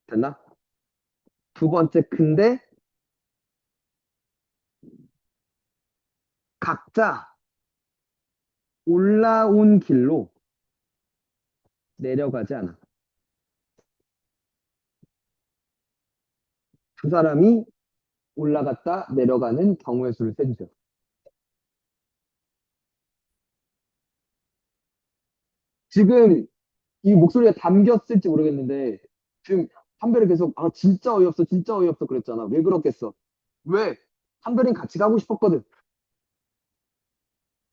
됐나? 두 번째, 근데 각자 올라온 길로 내려가지 않아. 두 사람이 올라갔다 내려가는 경우의 수를 세주세요. 지금 이 목소리가 담겼을지 모르겠는데 지금 한별이 계속 아 진짜 어이없어 진짜 어이없어 그랬잖아. 왜 그렇겠어? 왜? 한별이는 같이 가고 싶었거든.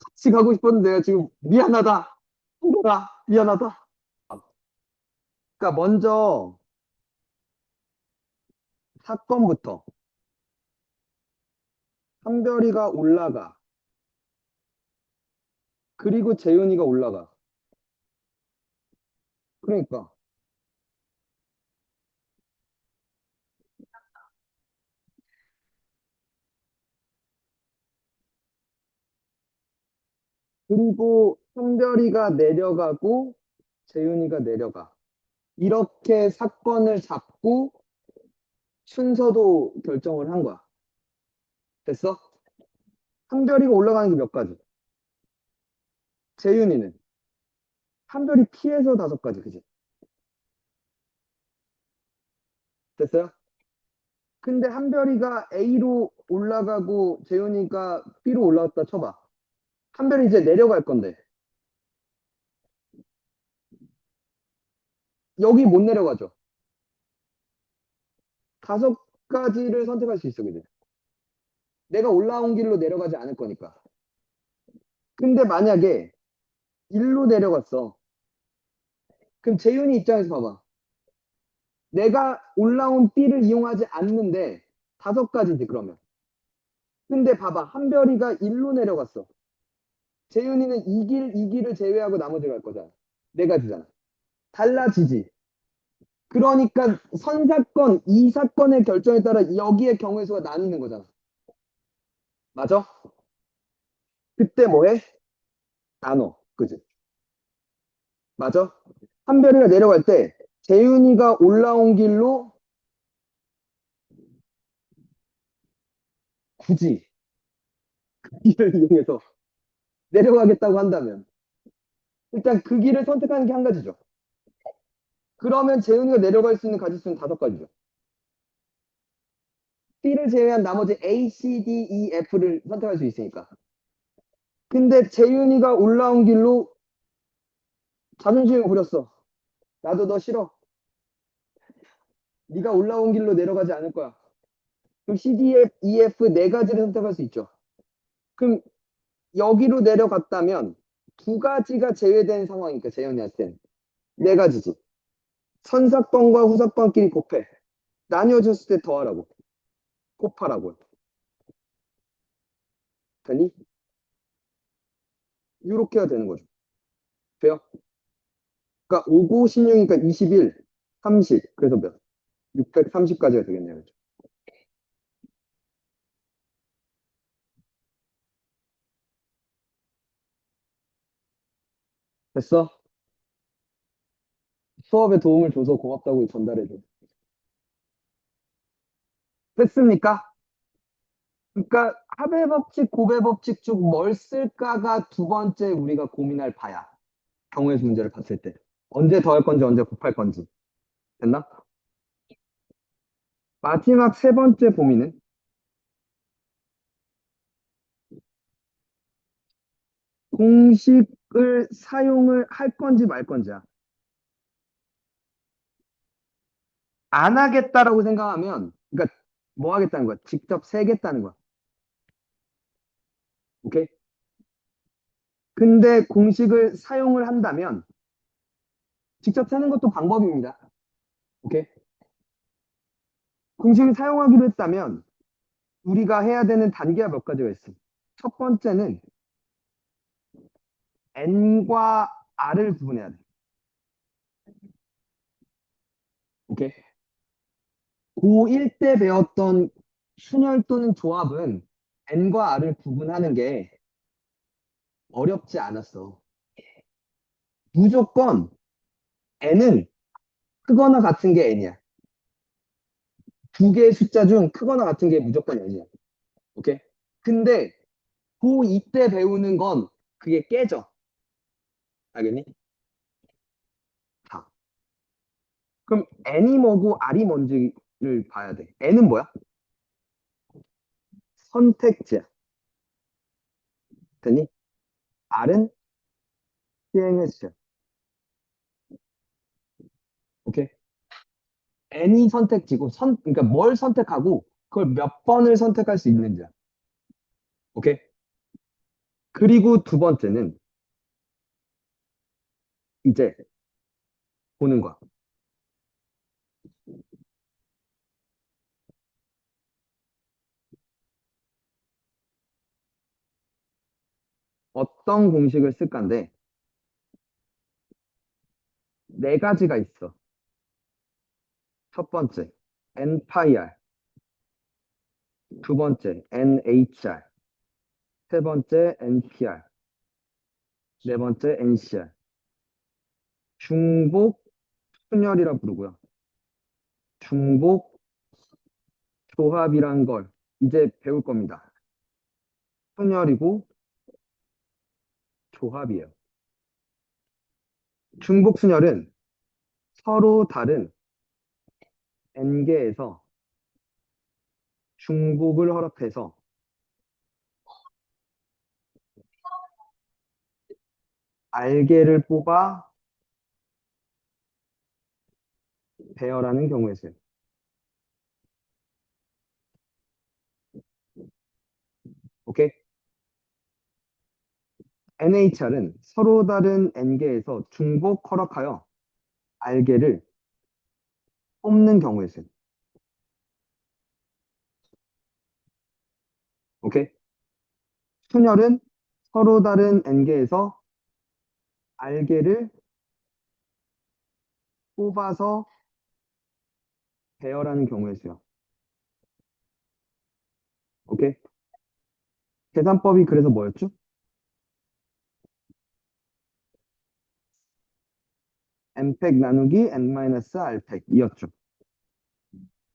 같이 가고 싶었는데 내가 지금 미안하다. 한별아 미안하다. 그러니까 먼저 사건부터 한별이가 올라가. 그리고 재윤이가 올라가. 그러니까. 그리고 한별이가 내려가고 재윤이가 내려가. 이렇게 사건을 잡고 순서도 결정을 한 거야. 됐어? 한별이가 올라가는 게 몇 가지? 재윤이는 한별이 피해서 5가지, 그지? 됐어요? 근데 한별이가 A로 올라가고 재윤이가 B로 올라갔다 쳐봐. 한별이 이제 내려갈 건데 여기 못 내려가죠. 5가지를 선택할 수 있어, 그지? 내가 올라온 길로 내려가지 않을 거니까. 근데 만약에 일로 내려갔어. 그럼 재윤이 입장에서 봐봐. 내가 올라온 B를 이용하지 않는데 5가지지, 그러면. 근데 봐봐. 한별이가 일로 내려갔어. 재윤이는 이 길을 제외하고 나머지 갈 거잖아. 4가지잖아. 달라지지. 그러니까 선사건, 이 사건의 결정에 따라 여기에 경우의 수가 나뉘는 거잖아. 맞아? 그때 뭐 해? 나눠. 그지? 맞아? 한별이가 내려갈 때 재윤이가 올라온 길로 굳이 그 길을 이용해서 내려가겠다고 한다면 일단 그 길을 선택하는 게 한 가지죠. 그러면 재윤이가 내려갈 수 있는 가지수는 5가지죠. B를 제외한 나머지 A, C, D, E, F를 선택할 수 있으니까. 근데 재윤이가 올라온 길로 자존심을 부렸어. 나도 너 싫어. 네가 올라온 길로 내려가지 않을 거야. 그럼 C, D, F, E, F 4가지를 선택할 수 있죠. 그럼 여기로 내려갔다면 2가지가 제외된 상황이니까 재현이한테는 4가지지. 선사건과 후사건끼리 곱해. 나뉘어졌을 때 더하라고. 곱하라고. 되니? 이렇게 해야 되는 거죠. 돼요? 그러니까 5, 9, 16이니까 21, 30. 그래서 몇? 630까지가 되겠네요. 그죠? 됐어? 수업에 도움을 줘서 고맙다고 전달해줘. 됐습니까? 그러니까 합의 법칙, 고배 법칙 중 뭘 쓸까가 2번째 우리가 고민할 바야. 경우의 수 문제를 봤을 때. 언제 더할 건지 언제 곱할 건지. 됐나? 마지막 3번째 고민은 공식을 사용을 할 건지 말 건지야. 안 하겠다라고 생각하면, 그러니까 뭐 하겠다는 거야? 직접 세겠다는 거야. 오케이? 근데 공식을 사용을 한다면 직접 세는 것도 방법입니다. 오케이? 공식을 사용하기로 했다면 우리가 해야 되는 단계가 몇 가지가 있어. 첫 번째는 n과 r을 구분해야 돼. 오케이? 고1 때 배웠던 순열 또는 조합은 n과 r을 구분하는 게 어렵지 않았어. 무조건 n은 크거나 같은 게 n이야. 2개의 숫자 중 크거나 같은 게 무조건 n이야. 오케이? 근데 고2 때 배우는 건 그게 깨져. 알겠니? 다. 그럼 n이 뭐고 r이 뭔지를 봐야 돼. n은 뭐야? 선택지야. 됐니? r은 시행의 수야. 오케이? n이 선택지고 그러니까 뭘 선택하고 그걸 몇 번을 선택할 수 있는지야. 오케이? 그리고 2번째는 이제 보는 거야. 어떤 공식을 쓸 건데 네 가지가 있어. 첫 번째, NPyR. 두 번째, NHR. 세 번째, NPR. 네 번째, NCR. 중복 순열이라 부르고요. 중복 조합이란 걸 이제 배울 겁니다. 순열이고 조합이에요. 중복 순열은 서로 다른 n개에서 중복을 허락해서 알개를 뽑아 배열하는 경우에 써요. 오케이? NHR은 서로 다른 n개에서 중복 허락하여 알개를 뽑는 경우에 써요. 오케이? 순열은 서로 다른 n개에서 알개를 뽑아서 배열하는 경우에 써요. 오케이? 계산법이 그래서 뭐였죠? n팩 나누기 n-r팩 이었죠.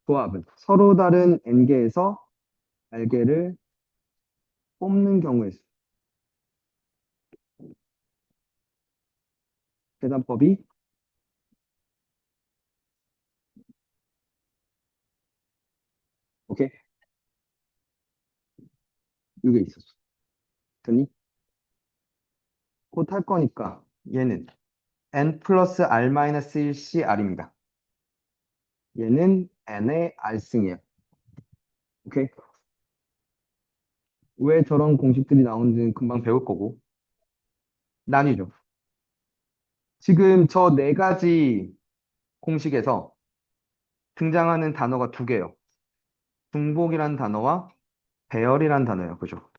조합은 서로 다른 n개에서 알개를 뽑는 경우에 써요. 계산법이 오케이? 이게 있었어. 됐니? 곧 할 거니까 얘는 n 플러스 r 마이너스 1c r입니다. 얘는 n의 r승이에요. 오케이? 왜 저런 공식들이 나오는지는 금방 배울 거고 나뉘죠. 지금 저 네 가지 공식에서 등장하는 단어가 두 개예요. 중복이란 단어와 배열이란 단어예요. 그죠?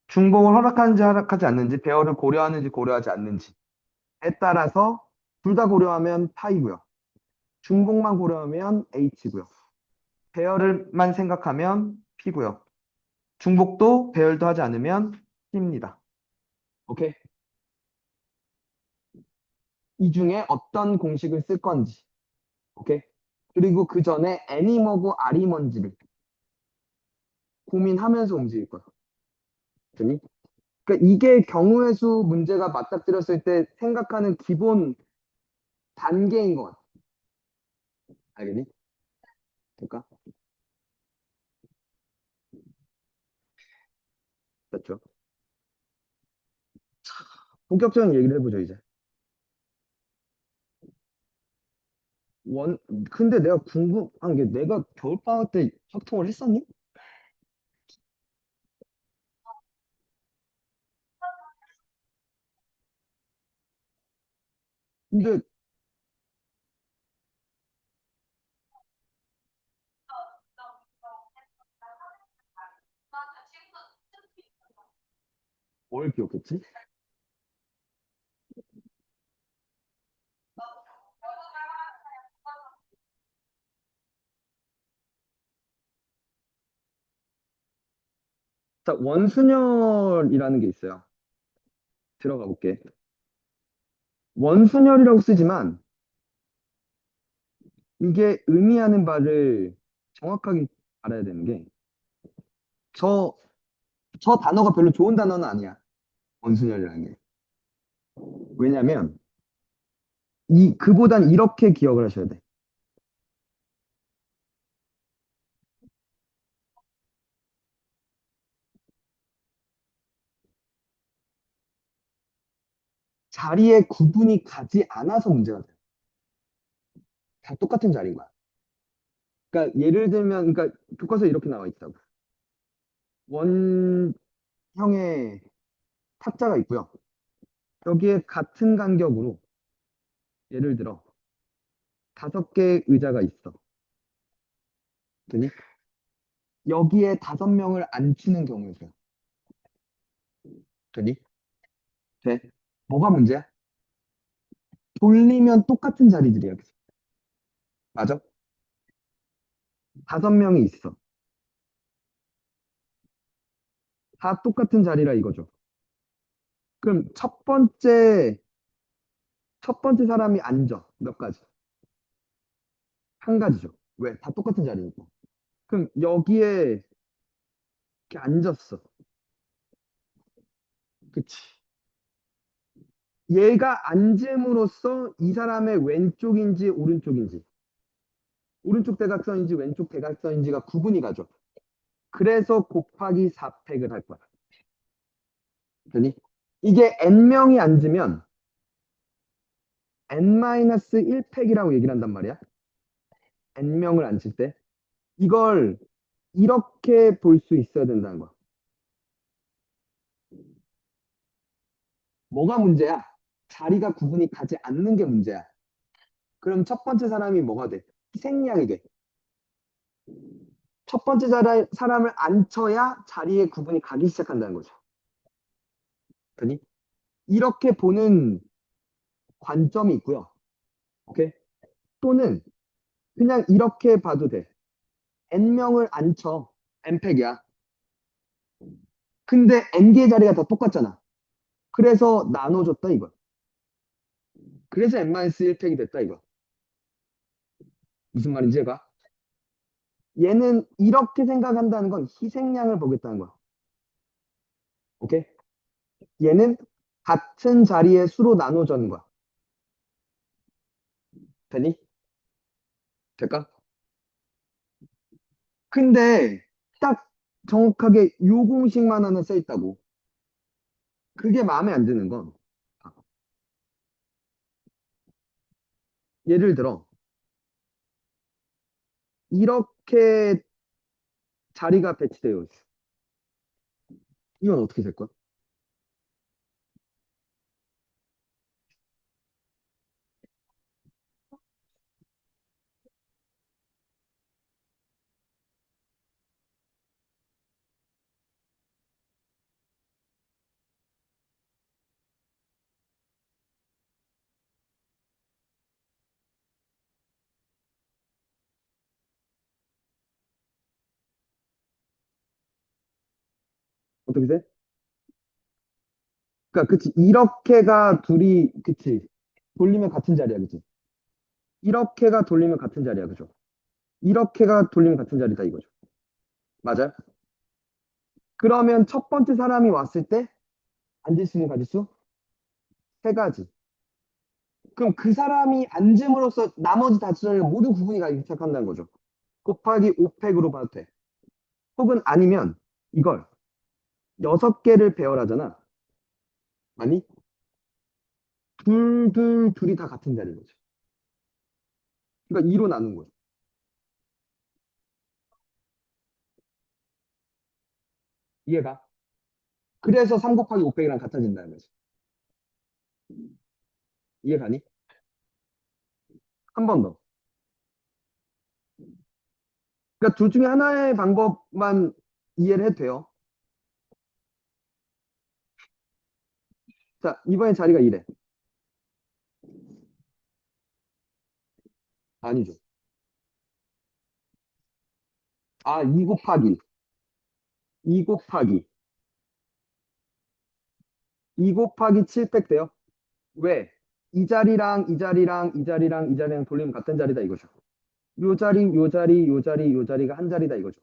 중복을 허락하는지 허락하지 않는지, 배열을 고려하는지 고려하지 않는지에 따라서 둘 다 고려하면 파이고요. 중복만 고려하면 h고요. 배열을만 생각하면 p고요. 중복도 배열도 하지 않으면 p입니다. 오케이? 이 중에 어떤 공식을 쓸 건지. 오케이? 그리고 그 전에 n이 뭐고 r이 뭔지를 고민하면서 움직일 거야. 됐니? 그러니까 이게 경우의 수 문제가 맞닥뜨렸을 때 생각하는 기본 단계인 것 같아. 알겠니? 그러니까 됐죠? 본격적인 얘기를 해보죠, 이제. 원, 근데 내가 궁금한 게 내가 겨울방학 때 확통을 했었니? 근데 뭘 기억했지? 자, 원순열이라는 게 있어요. 들어가 볼게. 원순열이라고 쓰지만 이게 의미하는 바를 정확하게 알아야 되는 게 저, 저 단어가 별로 좋은 단어는 아니야. 원순열이라는 게. 왜냐면 그보단 이렇게 기억을 하셔야 돼. 자리에 구분이 가지 않아서 문제가 돼. 다 똑같은 자리인 거야. 그러니까 예를 들면, 그러니까 교과서에 이렇게 나와 있다고. 원형의 탁자가 있고요. 여기에 같은 간격으로 예를 들어 5개의 의자가 있어. 되니? 여기에 5명을 앉히는 경우에서요. 되니? 돼? 뭐가 문제야? 돌리면 똑같은 자리들이야. 그치? 맞아? 5명이 있어. 다 똑같은 자리라 이거죠. 그럼 첫 번째 사람이 앉아. 몇 가지? 한 가지죠. 왜? 다 똑같은 자리니까. 그럼 여기에 이렇게 앉았어. 그치? 얘가 앉음으로써 이 사람의 왼쪽인지 오른쪽인지, 오른쪽 대각선인지 왼쪽 대각선인지가 구분이 가죠. 그래서 곱하기 4팩을 할 거야. 되니? 이게 n명이 앉으면 n-1팩이라고 얘기를 한단 말이야. n명을 앉힐 때. 이걸 이렇게 볼 수 있어야 된다는 거야. 뭐가 문제야? 자리가 구분이 가지 않는 게 문제야. 그럼 첫 번째 사람이 뭐가 돼? 희생양이 돼. 첫 번째 사람을 앉혀야 자리의 구분이 가기 시작한다는 거죠. 그니? 이렇게 보는 관점이 있고요. 오케이? 또는 그냥 이렇게 봐도 돼. n명을 앉혀. n팩이야. 근데 n개의 자리가 다 똑같잖아. 그래서 나눠줬다 이거. 그래서 n-1팩이 됐다 이거. 무슨 말인지 해봐. 얘는 이렇게 생각한다는 건 희생양을 보겠다는 거야. 오케이? 얘는 같은 자리의 수로 나눠주는 거야. 되니? 될까? 근데 딱 정확하게 요 공식만 하나 써 있다고. 그게 마음에 안 드는 건 예를 들어 이렇게 자리가 배치되어 있어. 이건 어떻게 될 거야? 어떻게 돼? 그러니까 그치 이렇게가 둘이 그치 돌리면 같은 자리야 그치? 이렇게가 돌리면 같은 자리야 그죠? 이렇게가 돌리면 같은 자리다 이거죠. 맞아요? 그러면 첫 번째 사람이 왔을 때 앉을 수 있는 가짓수 세 가지. 그럼 그 사람이 앉음으로써 나머지 다수를 모두 구분이 가기 시작한다는 거죠. 곱하기 5팩으로 봐도 돼. 혹은 아니면 이걸 6개를 배열하잖아. 아니, 둘이 다 같은 자리인 거죠. 그러니까 2로 나눈 거죠. 이해가? 그래서 3 곱하기 5팩이랑 같아진다는 거지. 이해가니? 한 번 더. 그러니까 둘 중에 하나의 방법만 이해를 해도 돼요. 자, 이번에 자리가 이래. 아니죠. 아, 2 곱하기. 2 곱하기. 2 곱하기 7팩 돼요. 왜? 이 자리랑 이 자리랑 이 자리랑 이 자리랑 돌리면 같은 자리다 이거죠. 요 자리, 요 자리, 요 자리, 요 자리가 한 자리다 이거죠.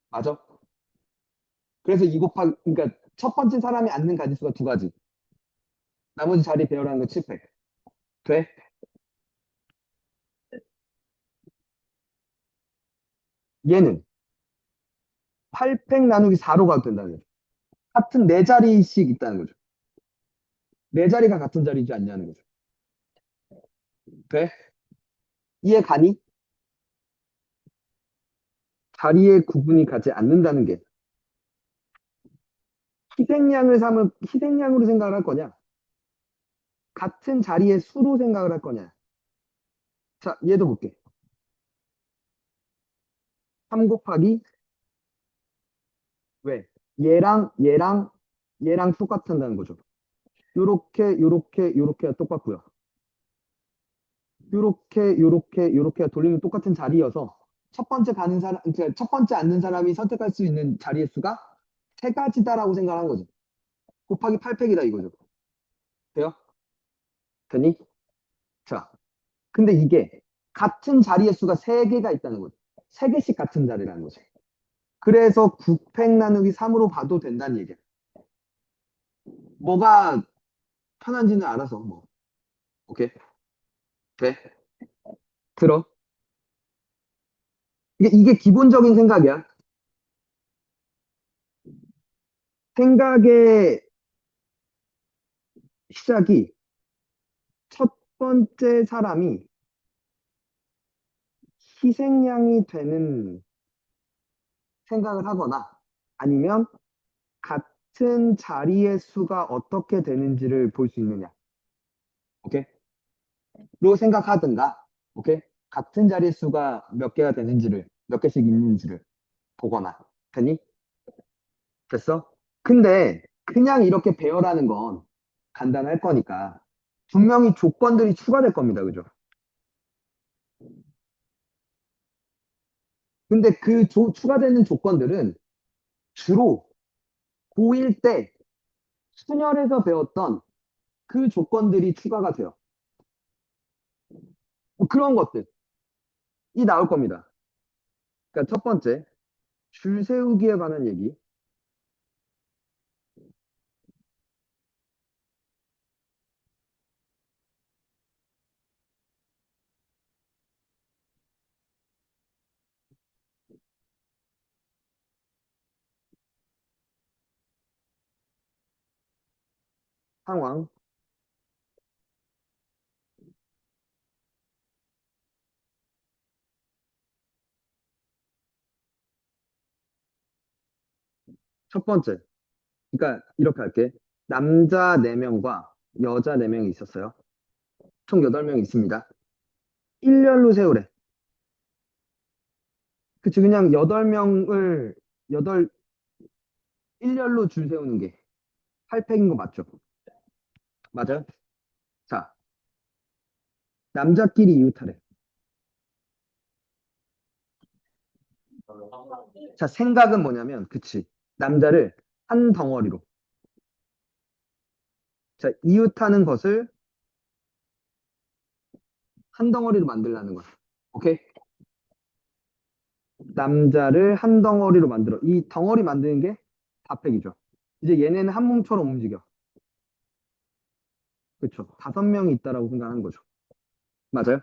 맞아? 그래서 2 곱하기, 그러니까 첫 번째 사람이 앉는 가지수가 2가지. 나머지 자리 배열하는 거 7팩. 돼? 얘는 8팩 나누기 4로 가도 된다는 거죠. 같은 네 자리씩 있다는 거죠. 네 자리가 같은 자리지 않냐는 거죠. 돼? 이해 가니? 자리의 구분이 가지 않는다는 게 희생양으로 생각을 할 거냐? 같은 자리의 수로 생각을 할 거냐? 자, 얘도 볼게. 3 곱하기 왜? 얘랑 똑같다는 거죠. 요렇게가 똑같고요. 요렇게가 돌리면 똑같은 자리여서 첫 번째 가는 사람, 그러니까 첫 번째 앉는 사람이 선택할 수 있는 자리의 수가 세 가지다라고 생각한 거죠. 곱하기 8팩이다 이거죠. 돼요? 되니? 자, 근데 이게 같은 자리의 수가 세 개가 있다는 거죠. 세 개씩 같은 자리라는 거죠. 그래서 9팩 나누기 3으로 봐도 된다는 얘기야. 뭐가 편한지는 알아서 뭐. 오케이? 돼? 들어? 이게 기본적인 생각이야. 생각의 시작이 첫 번째 사람이 희생양이 되는 생각을 하거나 아니면 같은 자리의 수가 어떻게 되는지를 볼 수 있느냐. 오케이? 로 생각하든가. 오케이? 같은 자리의 수가 몇 개가 되는지를, 몇 개씩 있는지를 보거나. 되니? 됐어? 근데 그냥 이렇게 배열하는 건 간단할 거니까 분명히 조건들이 추가될 겁니다. 그죠? 근데 그 추가되는 조건들은 주로 고1 때 순열에서 배웠던 그 조건들이 추가가 돼요. 뭐 그런 것들이 나올 겁니다. 그러니까 첫 번째, 줄 세우기에 관한 얘기. 상황. 첫 번째. 그러니까 이렇게 할게. 남자 4명과 여자 4명이 있었어요. 총 8명이 있습니다. 일렬로 세우래. 그치, 그냥 8명을, 일렬로 줄 세우는 게 8팩인 거 맞죠? 맞아요? 자, 남자끼리 이웃하래. 자, 생각은 뭐냐면, 그치. 남자를 한 덩어리로. 자, 이웃하는 것을 한 덩어리로 만들라는 거야. 오케이? 남자를 한 덩어리로 만들어. 이 덩어리 만드는 게 다팩이죠. 이제 얘네는 한 몸처럼 움직여. 그쵸? 5명이 있다라고 생각하는 거죠. 맞아요?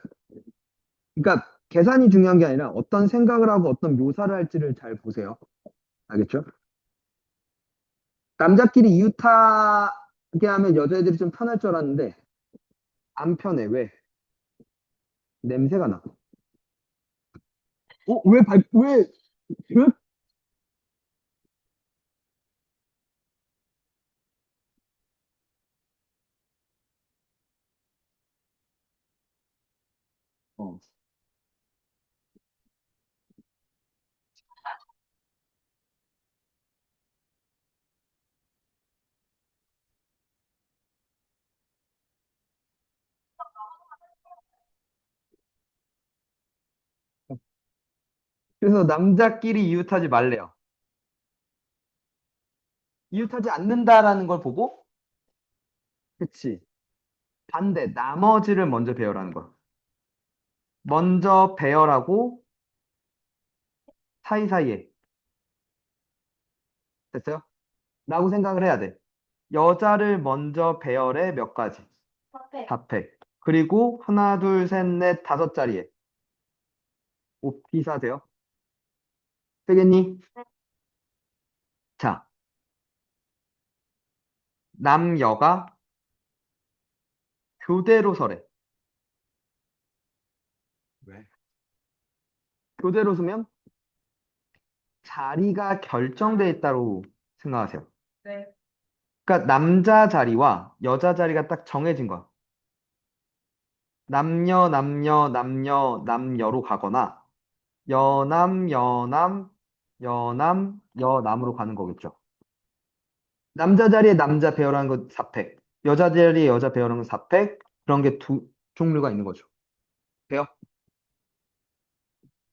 그러니까 계산이 중요한 게 아니라 어떤 생각을 하고 어떤 묘사를 할지를 잘 보세요. 알겠죠? 남자끼리 이웃하게 하면 여자애들이 좀 편할 줄 알았는데 안 편해. 왜? 냄새가 나. 왜? 그? 어. 그래서 남자끼리 이웃하지 말래요. 이웃하지 않는다라는 걸 보고, 그치. 반대, 나머지를 먼저 배열하는 거야. 먼저 배열하고 사이사이에. 됐어요? 라고 생각을 해야 돼. 여자를 먼저 배열해 몇 가지? 4팩. 그리고 하나, 둘, 셋, 넷, 5자리에. 옵티사세요? 되겠니? 자, 남여가 교대로 서래. 왜? 교대로 서면 자리가 결정돼 있다고 생각하세요. 네. 그러니까 남자 자리와 여자 자리가 딱 정해진 거야. 남여로 가거나 여남, 여남으로 가는 거겠죠. 남자 자리에 남자 배열하는 거 4팩. 여자 자리에 여자 배열하는 4팩 그런 게 두 종류가 있는 거죠. 돼요?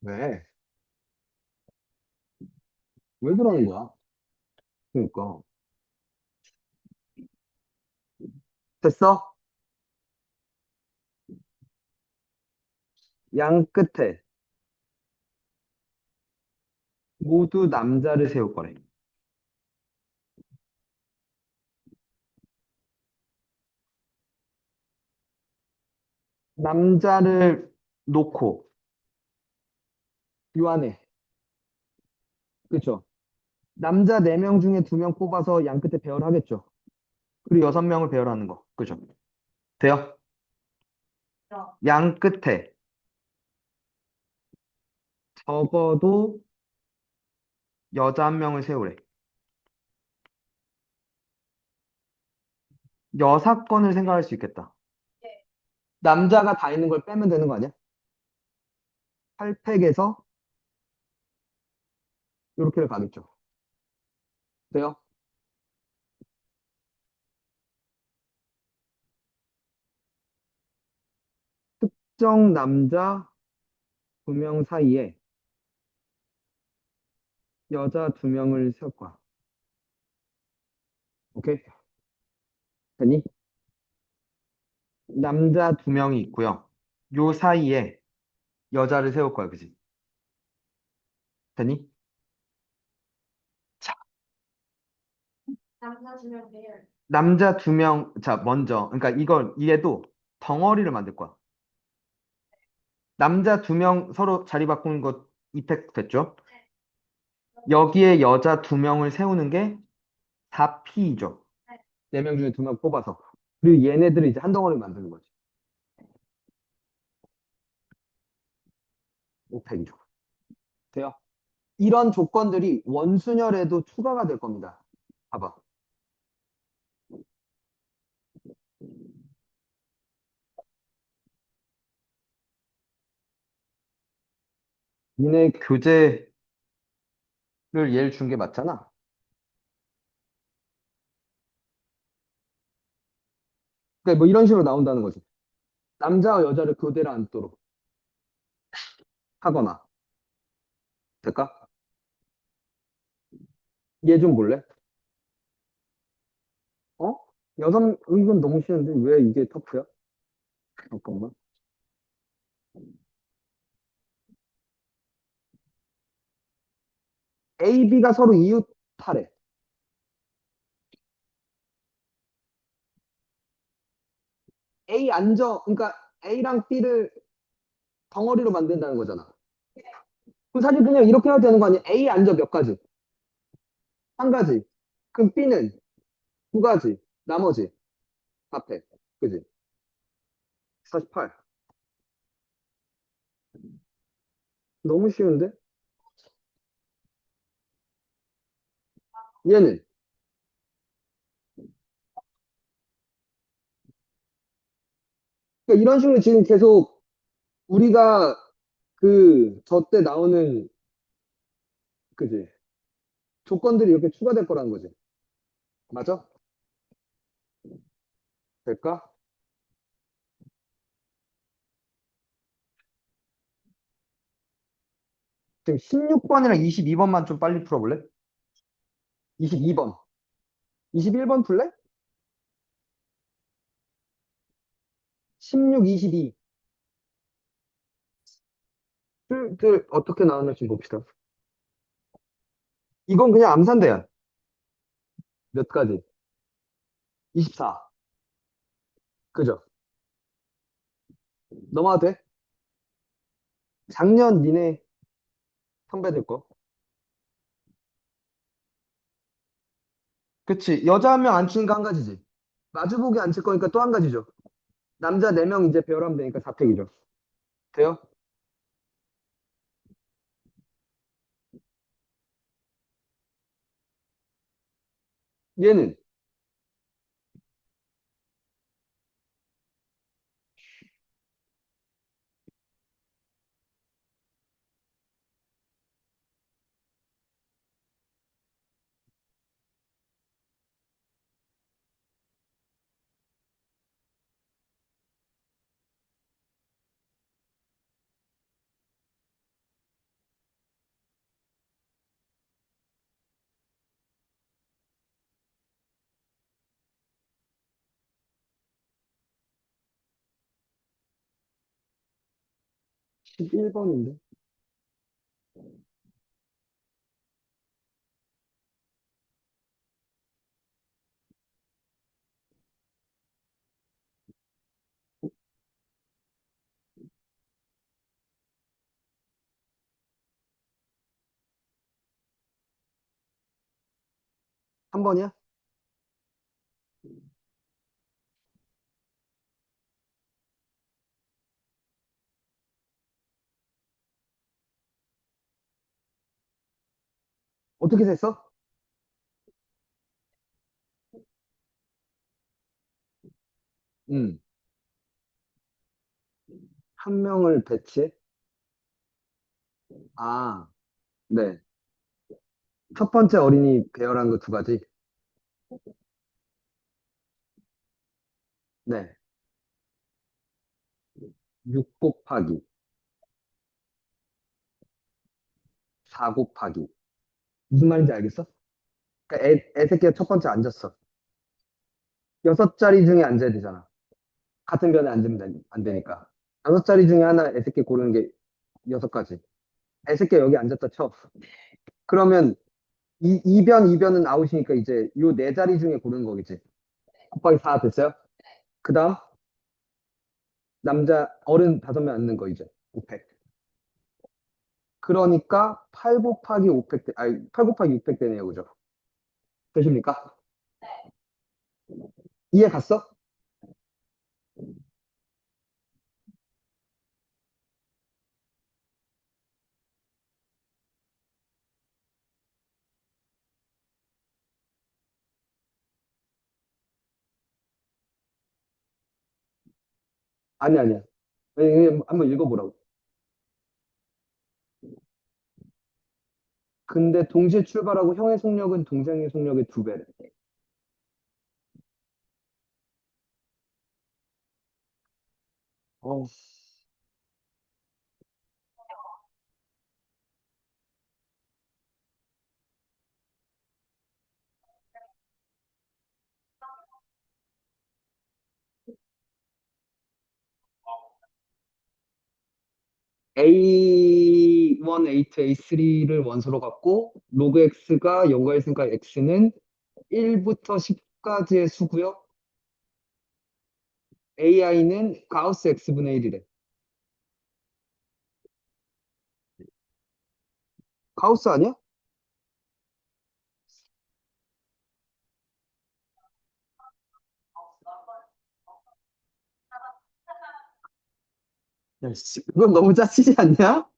왜? 왜 그러는 거야? 그러니까. 됐어? 양 끝에 모두 남자를 세울 거래. 남자를 놓고 요 안에. 그쵸? 남자 4명 중에 2명 뽑아서 양 끝에 배열하겠죠. 그리고 6명을 배열하는 거. 그죠? 돼요? 양 끝에 적어도 여자 한 명을 세우래. 여사건을 생각할 수 있겠다. 남자가 다 있는 걸 빼면 되는 거 아니야? 8팩에서 이렇게를 가겠죠. 돼요? 특정 남자 2명 사이에 여자 2명을 세울 거야. 오케이? 되니? 남자 2명이 있고요. 요 사이에 여자를 세울 거야, 그지? 되니? 자, 남자 2명, 자, 먼저, 그러니까 얘도 덩어리를 만들 거야. 남자 2명 서로 자리 바꾸는 것 이펙트 됐죠? 여기에 여자 2명을 세우는 게 4P죠. 4명 중에 2명 뽑아서. 그리고 얘네들을 이제 한 덩어리 만드는 거지. 5팩이죠. 돼요? 이런 조건들이 원순열에도 추가가 될 겁니다. 봐봐. 니네 교재를 얘를 준 게 맞잖아. 그러니까 뭐 이런 식으로 나온다는 거지. 남자와 여자를 교대로 앉도록 하거나. 될까? 얘 좀 볼래? 어? 이건 너무 쉬운데 왜 이게 터프야? 잠깐만. A, B가 서로 이웃하래. A 앉아, 그러니까 A랑 B를 덩어리로 만든다는 거잖아. 그럼 사실 그냥 이렇게 해도 되는 거 아니야? A 앉아 몇 가지? 한 가지. 그럼 B는 2가지. 나머지 앞에. 그지? 48. 너무 쉬운데? 얘는. 그러니까 이런 식으로 지금 계속 우리가 저 때 나오는, 그지? 조건들이 이렇게 추가될 거라는 거지. 맞아? 될까? 지금 16번이랑 22번만 좀 빨리 풀어볼래? 22번. 21번 풀래? 16, 22. 어떻게 나왔는지 봅시다. 이건 그냥 암산돼요. 몇 가지? 24. 그죠? 넘어가도 돼? 작년 니네 선배들 거. 그치. 여자 한 명 안 치니까 한 가지지. 마주보기 안 칠 거니까 또 한 가지죠. 남자 4명 이제 배열하면 되니까 4팩이죠. 돼요? 얘는 11번인데. 한 번이야? 어떻게 됐어? 음. 한 명을 배치해? 아, 네. 첫 번째 어린이 배열한 거 두 가지? 네. 6 곱하기 4 곱하기. 무슨 말인지 알겠어? 그러니까 애 새끼가 첫 번째 앉았어. 6자리 중에 앉아야 되잖아. 같은 변에 앉으면 안 되니까. 6자리 중에 하나 애 새끼 고르는 게 6가지. 애 새끼가 여기 앉았다 쳐. 그러면 이변은 아웃이니까 이제 요 4자리 중에 고르는 거겠지. 곱하기 4 됐어요? 그 다음 남자 어른 5명 앉는 거 이제 500. 그러니까 8 곱하기 500 아니 8 곱하기 600 되네요. 그죠? 되십니까? 이해 갔어? 아니 아니야. 한번 읽어보라고. 근데 동시에 출발하고 형의 속력은 동생의 속력의 2배래. 어, A1, A2, A3를 원소로 갖고 로그 x가 0과 1승과 x는 1부터 10까지의 수고요. AI는 가우스 x분의 1이래. 가우스 아니야? 야, 씨, 그건 너무 짜치지 않냐?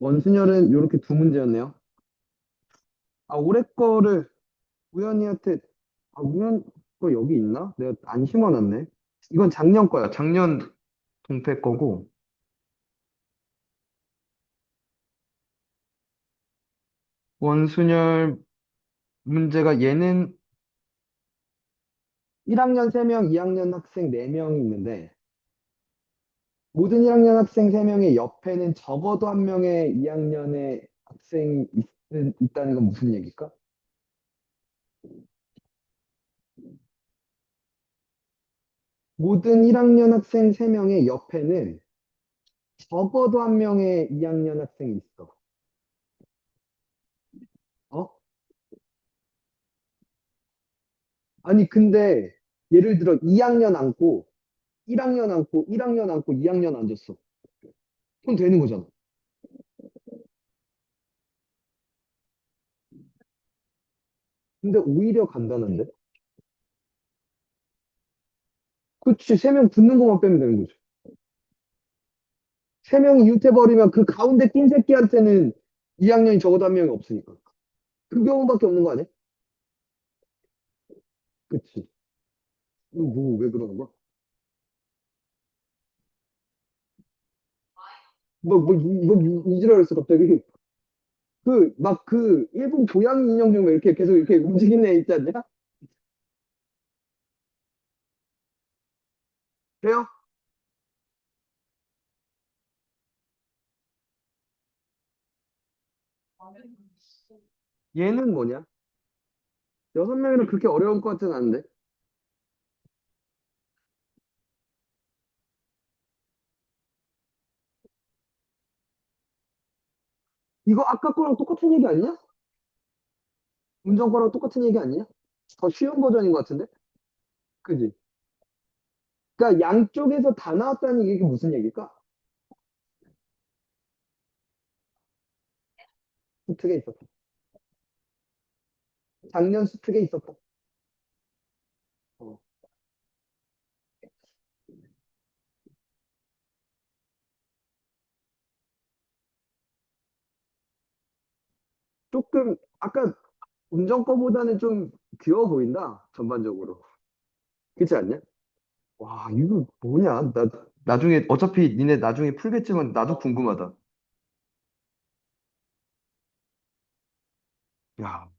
원순열은 이렇게 두 문제였네요. 아, 올해 거를 우연이한테, 아, 우연 거 여기 있나? 내가 안 심어놨네. 이건 작년 거야. 작년 동태 거고. 원순열 문제가 얘는 1학년 3명, 2학년 학생 4명이 있는데, 모든 1학년 학생 3명의 옆에는 적어도 한 명의 2학년의 학생이 있다는 건 무슨 얘기일까? 모든 1학년 학생 3명의 옆에는 적어도 한 명의 2학년 학생이 있어. 어? 아니, 근데 예를 들어 2학년 앉고, 1학년 앉고, 1학년 앉고, 2학년 앉았어. 그럼 되는 거잖아. 근데 오히려 간단한데? 그치, 3명 붙는 것만 빼면 되는 거지. 3명이 이웃해버리면 그 가운데 낀 새끼한테는 2학년이 적어도 한 명이 없으니까. 그 경우밖에 없는 거 아니야? 그치. 왜 그러는 거야? 이지랄했어, 갑자기. 일본 고양이 인형 중 이렇게 계속 이렇게 움직이는 애 있지 않냐? 그래요? 얘는 뭐냐? 6명이면 그렇게 어려울 것 같진 않은데. 이거 아까 거랑 똑같은 얘기 아니냐? 운전 거랑 똑같은 얘기 아니냐? 더 쉬운 버전인 것 같은데? 그지? 그러니까 양쪽에서 다 나왔다는 얘기 무슨 얘기일까? 수특에 있었다. 작년 수특에 있었다. 어. 조금 아까 운전 거보다는 좀 귀여워 보인다. 전반적으로. 그렇지 않냐? 와, 이거 뭐냐? 나 나중에 어차피 니네 나중에 풀겠지만 나도 궁금하다. 야,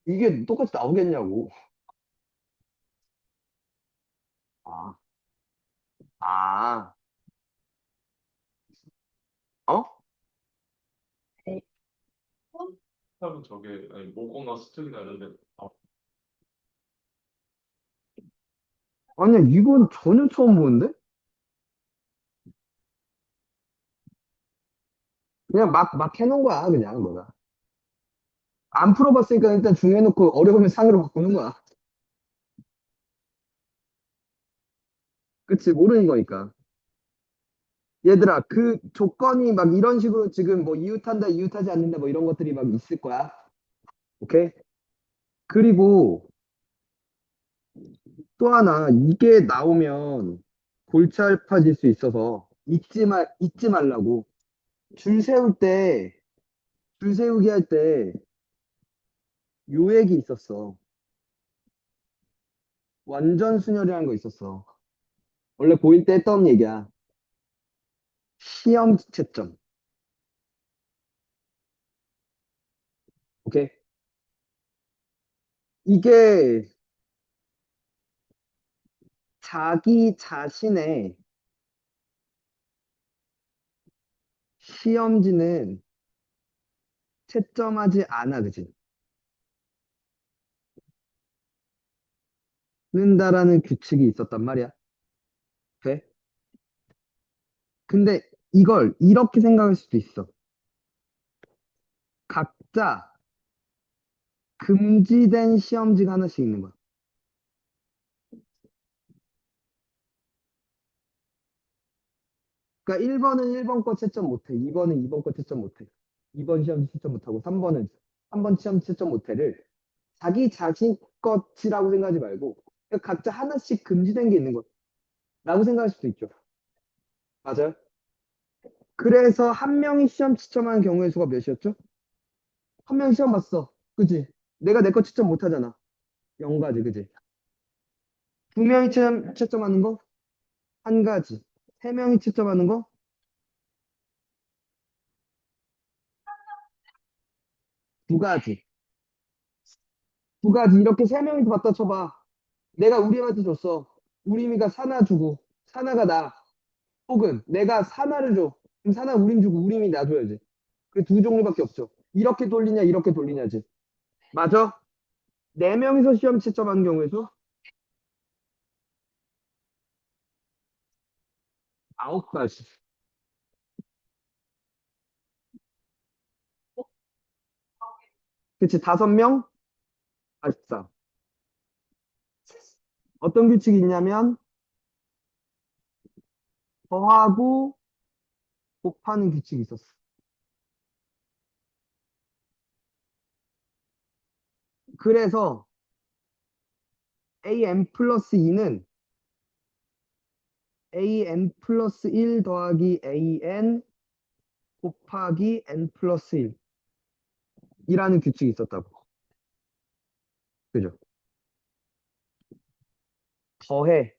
이게 똑같이 나오겠냐고. 아, 아, 어? 하면 저게 아니 모거나 스틱이나 이런 데 아니야, 이건 전혀 처음 보는데? 그냥 막 해놓은 거야, 그냥 너가. 안 풀어봤으니까 일단 중요해놓고 어려우면 상으로 바꾸는 거야. 그치, 모르는 거니까. 얘들아, 그 조건이 막 이런 식으로 지금 뭐 이웃한다, 이웃하지 않는다, 뭐 이런 것들이 막 있을 거야. 오케이? 그리고 또 하나, 이게 나오면 골치 아파질 수 있어서 잊지 말라고. 줄 세울 때, 줄 세우기 할 때 요액이 있었어. 완전 순열이라는 거 있었어. 원래 고1 때 했던 얘기야. 시험 채점. 오케이? 이게 자기 자신의 시험지는 채점하지 않아, 그지? 는다라는 규칙이 있었단 말이야. 돼? 근데 이걸 이렇게 생각할 수도 있어. 각자 금지된 시험지가 하나씩 있는 거야. 그러니까 1번은 1번 거 채점 못해. 2번은 2번 거 채점 못해. 2번 시험지 채점 못하고 3번은 3번 시험 채점 못해를 자기 자신 것이라고 생각하지 말고 그냥 각자 하나씩 금지된 게 있는 거야. 라고 생각할 수도 있죠. 맞아요? 그래서 한 명이 시험 채점하는 경우의 수가 몇이었죠? 한 명이 시험 봤어. 그지? 내가 내 거 채점 못하잖아. 0가지, 그지? 두 명이 채점하는 거? 한 가지. 세 명이 채점하는 거? 두 가지. 두 가지. 이렇게 세 명이 갖다 쳐봐. 내가 우림한테 줬어. 우림이가 사나 주고, 사나가 나. 혹은 내가 사나를 줘. 그럼 사나 우림 주고, 우림이 나 줘야지. 그 두 종류밖에 없죠. 이렇게 돌리냐, 이렇게 돌리냐지. 맞아? 네 명이서 시험 채점하는 경우에 수? 아홉 가지. 그치, 다섯 명? 84. 어떤 규칙이 있냐면, 더하고 곱하는 규칙이 있었어. 그래서 an 플러스 2는 an 플러스 1 더하기 an 곱하기 n 플러스 1이라는 규칙이 있었다고. 그죠? 더해,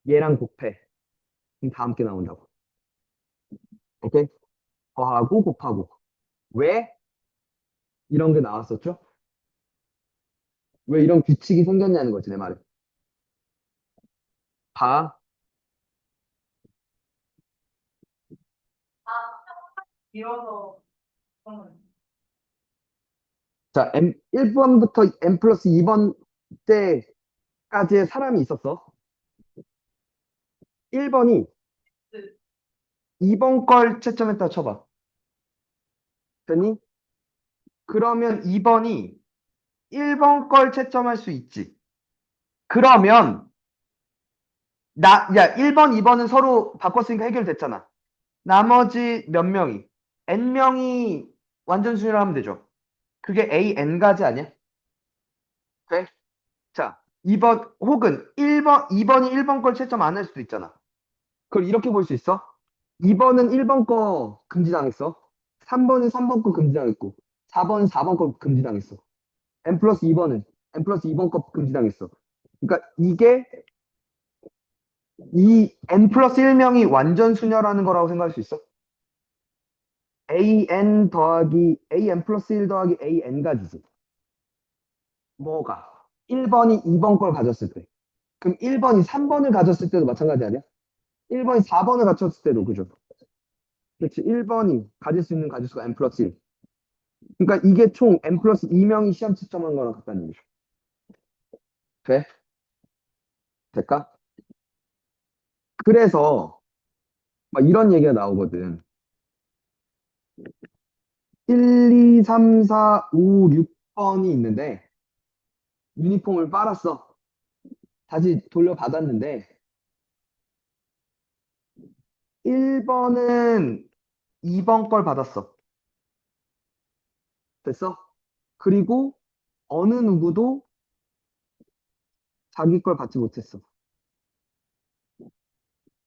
얘랑 곱해. 그럼 다 함께 나온다고. 오케이? 더하고 곱하고. 왜? 이런 게 나왔었죠? 왜 이런 규칙이 생겼냐는 거지, 내 말은. 봐. 자, 1번부터 n 플러스 2번 때까지의 사람이 있었어. 1번이 2번 걸 채점했다 쳐봐. 됐니? 그러면 2번이 1번 걸 채점할 수 있지. 그러면 야, 1번, 2번은 서로 바꿨으니까 해결됐잖아. 나머지 몇 명이 n명이 완전 순위로 하면 되죠. 그게 AN가지 아니야? 돼? 자, 2번 혹은 1번, 2번이 1번 걸 채점 안 할 수도 있잖아. 그걸 이렇게 볼 수 있어? 2번은 1번 거 금지당했어. 3번은 3번 거 금지당했고 4번은 4번 거 금지당했어. n 플러스 2번은 n 플러스 2번 거 금지당했어. 그러니까 이게 이 n 플러스 1명이 완전 수녀라는 거라고 생각할 수 있어? an 더하기 an 플러스 1 더하기 an 가지지. 뭐가? 1번이 2번 걸 가졌을 때. 그럼 1번이 3번을 가졌을 때도 마찬가지 아니야? 1번이 4번을 가졌을 때도 그죠? 그렇지. 1번이 가질 수 있는 가짓수가 n 플러스 1. 그러니까 이게 총 n 플러스 2명이 시험 채점한 거랑 같다는 얘기죠. 돼? 될까? 그래서 막 이런 얘기가 나오거든. 1, 2, 3, 4, 5, 6번이 있는데 유니폼을 빨았어. 다시 돌려받았는데 1번은 2번 걸 받았어. 됐어? 그리고 어느 누구도 자기 걸 받지 못했어.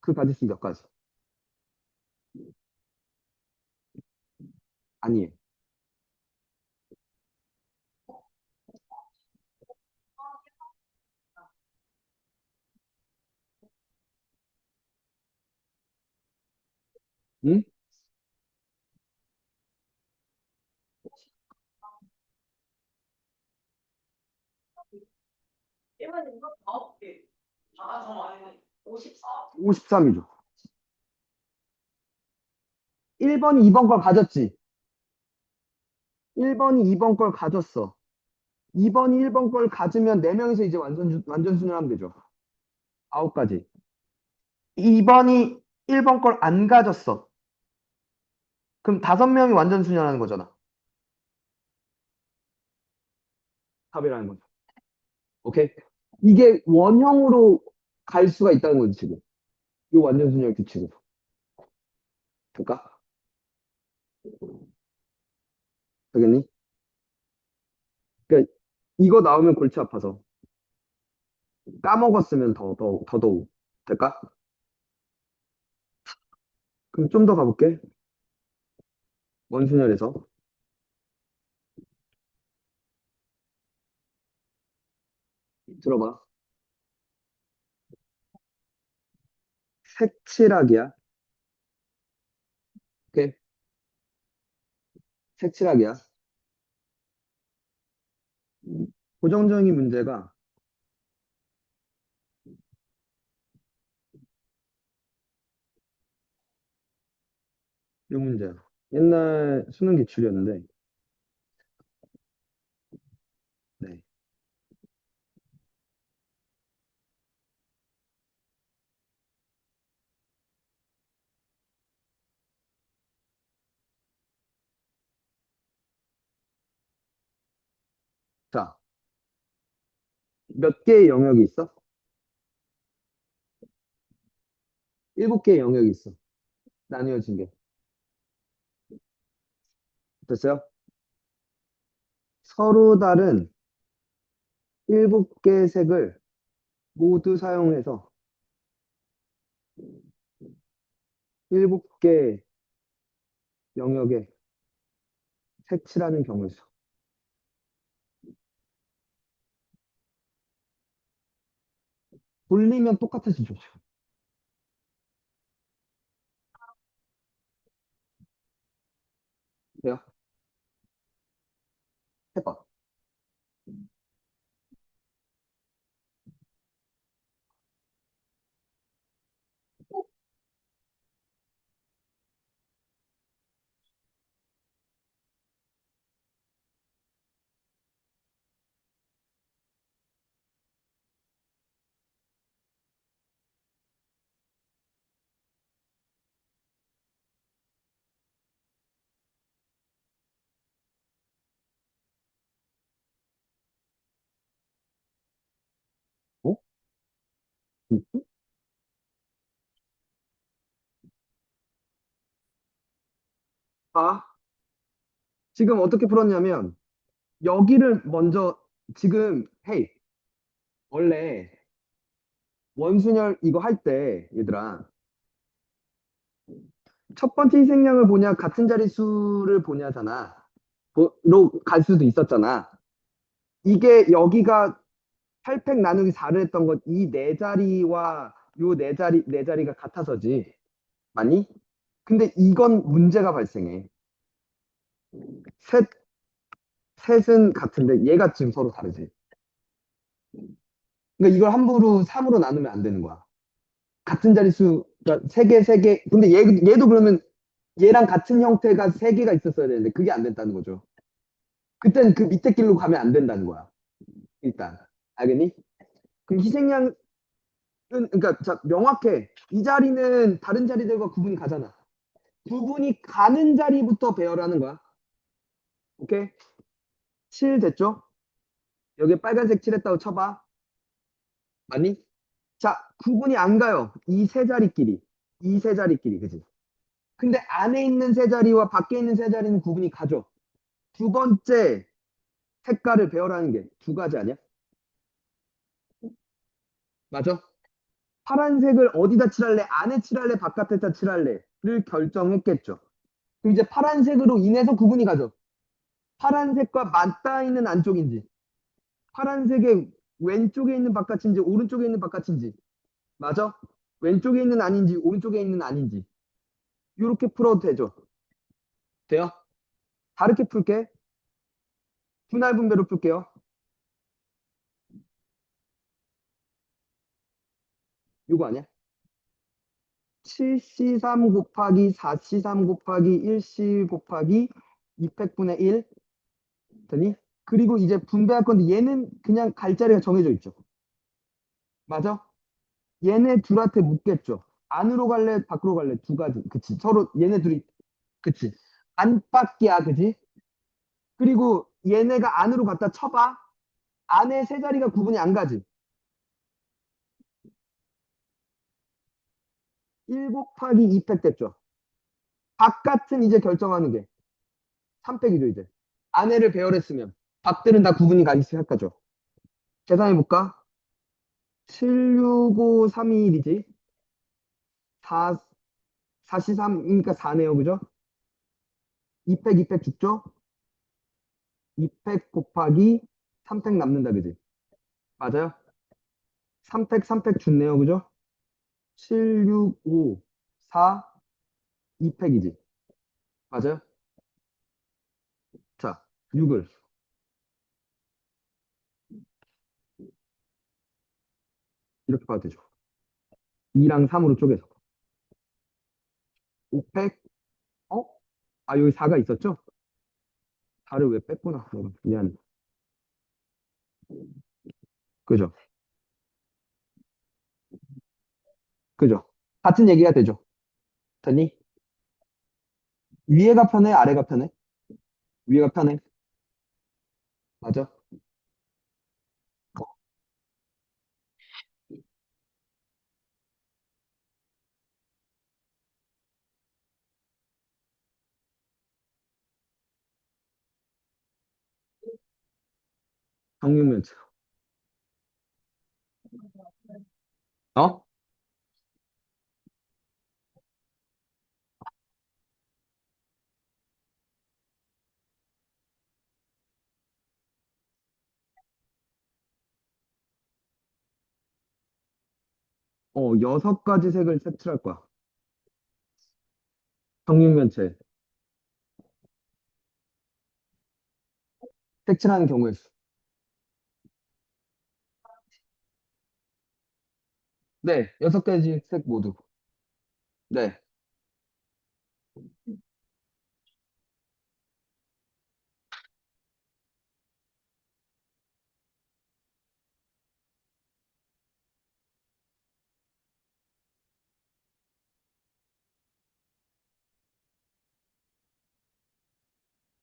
그 가짓수 몇 가지? 아니에요. 응? 53이죠. 1번이 2번 걸 가졌지. 1번이 2번 걸 가졌어. 2번이 1번 걸 가지면 4명이서 이제 완전 순위하면 되죠. 9가지. 2번이 1번 걸 안 가졌어. 그럼 5명이 완전 순위하는 거잖아. 답이라는 거죠. 오케이? 이게 원형으로 갈 수가 있다는 거지, 지금. 이 완전 순위의 규칙으로. 될까? 되겠니? 그러니까 이거 나오면 골치 아파서. 까먹었으면 더더욱. 될까? 그럼 좀 더 가볼게. 원순열에서. 들어봐. 색칠하기야. 오케이? 색칠하기야. 고정적인 문제가 이 문제야. 옛날 수능 기출이었는데, 네. 자, 몇 개의 영역이 있어? 7개의 영역이 있어. 나뉘어진 게. 됐어요? 서로 다른 7개의 색을 모두 사용해서 7개 영역에 색칠하는 경우를 써. 돌리면 똑같아지죠. 돼요? 해봐. 봐. 지금 어떻게 풀었냐면, 여기를 먼저, 지금, 헤이, 원래 원순열 이거 할 때, 얘들아, 첫 번째 희생양을 보냐, 같은 자릿수를 보냐잖아. 로 갈 수도 있었잖아. 이게 여기가 8팩 나누기 4를 했던 건 이 네 자리와 요 네 자리가 같아서지. 맞니? 근데 이건 문제가 발생해. 셋, 셋은 같은데 얘가 지금 서로 다르지. 그러니까 이걸 함부로 3으로 나누면 안 되는 거야. 같은 자릿수, 그러니까 세 개, 세 개. 근데 얘도 그러면 얘랑 같은 형태가 세 개가 있었어야 되는데 그게 안 됐다는 거죠. 그땐 그 밑에 길로 가면 안 된다는 거야. 일단. 알겠니? 그럼 희생양은, 그러니까 자, 명확해. 이 자리는 다른 자리들과 구분이 가잖아. 구분이 가는 자리부터 배열하는 거야. 오케이? 7 됐죠? 여기 빨간색 칠했다고 쳐봐. 맞니? 자, 구분이 안 가요. 이 세 자리끼리. 이 세 자리끼리. 그지? 근데 안에 있는 세 자리와 밖에 있는 세 자리는 구분이 가죠. 두 번째 색깔을 배열하는 게 두 가지 아니야? 맞아? 파란색을 어디다 칠할래? 안에 칠할래? 바깥에다 칠할래?를 결정했겠죠. 그럼 이제 파란색으로 인해서 구분이 가죠. 파란색과 맞닿아 있는 안쪽인지, 파란색의 왼쪽에 있는 바깥인지, 오른쪽에 있는 바깥인지, 맞아? 왼쪽에 있는 아닌지, 오른쪽에 있는 아닌지. 이렇게 풀어도 되죠. 돼요? 다르게 풀게. 분할 분배로 풀게요. 이거 아니야? 7C3 곱하기 4C3 곱하기 1C 곱하기 200분의 1 되니? 그리고 이제 분배할 건데 얘는 그냥 갈 자리가 정해져 있죠. 맞아? 얘네 둘한테 묻겠죠. 안으로 갈래, 밖으로 갈래? 두 가지. 그치. 서로 얘네 둘이, 그치. 안팎이야, 그치? 그리고 얘네가 안으로 갖다 쳐봐. 안에 세 자리가 구분이 안 가지. 1 곱하기 2팩 됐죠. 바깥은 이제 결정하는 게 3팩이죠, 이제. 안에를 배열했으면. 밖들은 다 구분이 가 있을 거죠. 계산해볼까? 7, 6, 5, 3, 2, 1이지. 4, 4시 3이니까 4네요, 그죠? 2팩, 2팩 죽죠? 2팩 곱하기 3팩 남는다, 그지? 맞아요? 3팩, 3팩 죽네요, 그죠? 7, 6, 5, 4, 2팩이지. 맞아요? 자, 6을 이렇게 봐도 되죠. 2랑 3으로 쪼개서. 5팩, 어? 아, 여기 4가 있었죠? 4를 왜 뺐구나. 미안. 그죠? 그죠? 같은 얘기가 되죠. 됐니? 위에가 편해, 아래가 편해? 위에가 편해. 맞아? 정육면체. 어? 6가지 색을 색칠할 거야. 정육면체. 색칠하는 경우의 수. 네, 6가지 색 모두. 네.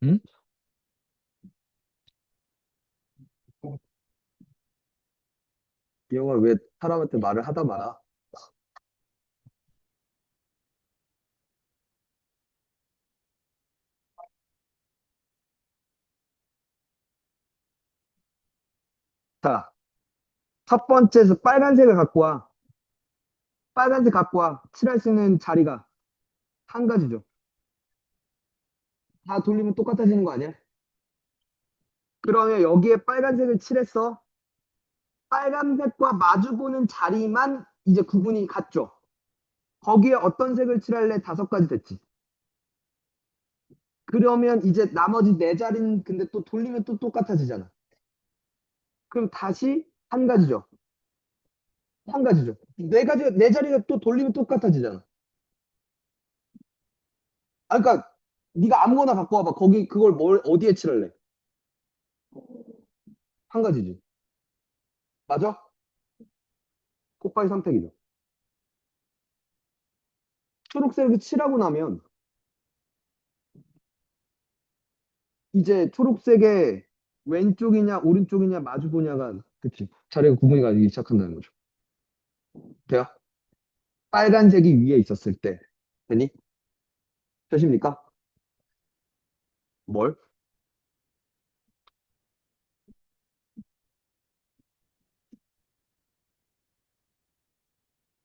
응? 이 영화 왜 사람한테 말을 하다 마라. 자, 첫 번째에서 빨간색을 갖고 와. 빨간색 갖고 와. 칠할 수 있는 자리가 한 가지죠. 다 돌리면 똑같아지는 거 아니야? 그러면 여기에 빨간색을 칠했어. 빨간색과 마주보는 자리만 이제 구분이 갔죠. 거기에 어떤 색을 칠할래? 다섯 가지 됐지. 그러면 이제 나머지 네 자리는 근데 또 돌리면 또 똑같아지잖아. 그럼 다시 한 가지죠. 한 가지죠. 네 자리가 또 돌리면 똑같아지잖아. 아, 그러니까 네가 아무거나 갖고 와봐. 거기 그걸 뭘 어디에 칠할래? 한 가지지. 맞아? 코파이 선택이죠. 초록색을 칠하고 나면 이제 초록색의 왼쪽이냐 오른쪽이냐 마주 보냐가 그치 자리가 구분이 가기 시작한다는 거죠. 돼요? 빨간색이 위에 있었을 때 되니? 되십니까? 뭘?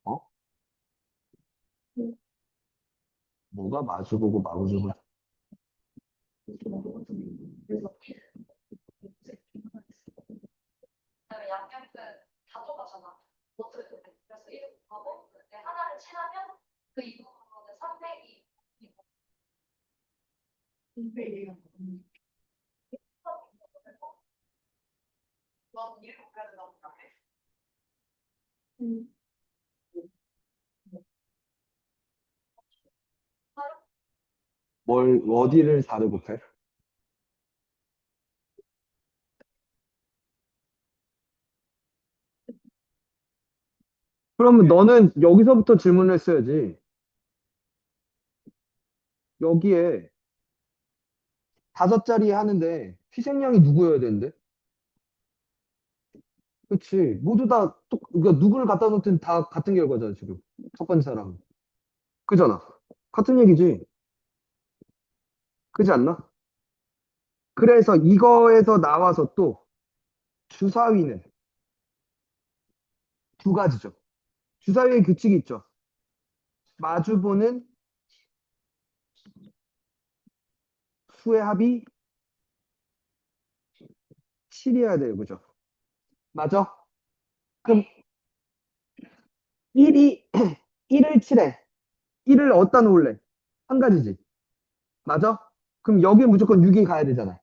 어? 뭐가 마주보고 마주보고 그다음에 양념은 다 똑같잖아. 어떻게 돼? 그래서 이렇게 하고 근데 하나를 칠하면 그 이후로는 300이 넌 일곱 가지 넘어가. 뭘 어디를 4를 곱해? 그러면 너는 여기서부터 질문을 했어야지. 여기에 다섯 자리 하는데 희생양이 누구여야 되는데? 그치. 모두 다 그러니까 누구를 갖다 놓든 다 같은 결과잖아, 지금. 첫 번째 사람. 그잖아. 같은 얘기지. 그지 않나? 그래서 이거에서 나와서 또 주사위는 두 가지죠. 주사위의 규칙이 있죠. 마주보는 수의 합이 7이어야 돼요. 그죠? 맞아? 그럼 1이 1을 칠해. 1을 어디다 놓을래? 한 가지지. 맞아? 그럼 여기 무조건 6이 가야 되잖아.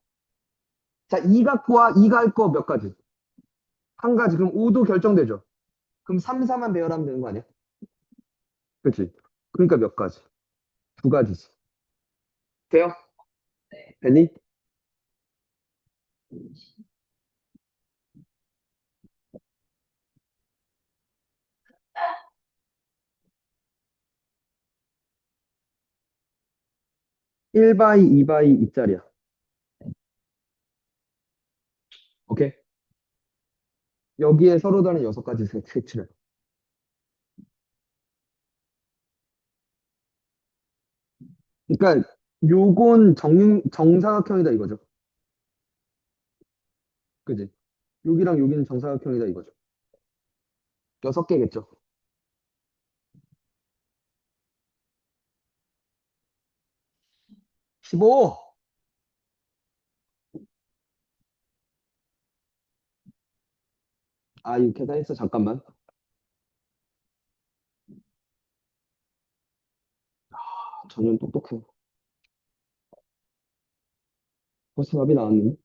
자, 2 갖고 와. 2가 할 거 몇 가지? 한 가지. 그럼 5도 결정되죠. 그럼 3, 4만 배열하면 되는 거 아니야? 그치? 그러니까 몇 가지? 두 가지지. 돼요? 되니? 1바이, 2바이, 2짜리야. 오케이? 여기에 서로 다른 여섯 가지 색칠해. 그러니까 요건 정사각형이다 이거죠. 그지? 여기랑 여기는 정사각형이다 이거죠. 여섯 개겠죠. 15. 아, 이거 계산했어. 잠깐만. 전혀 똑똑해. 벌써 답이 나왔네.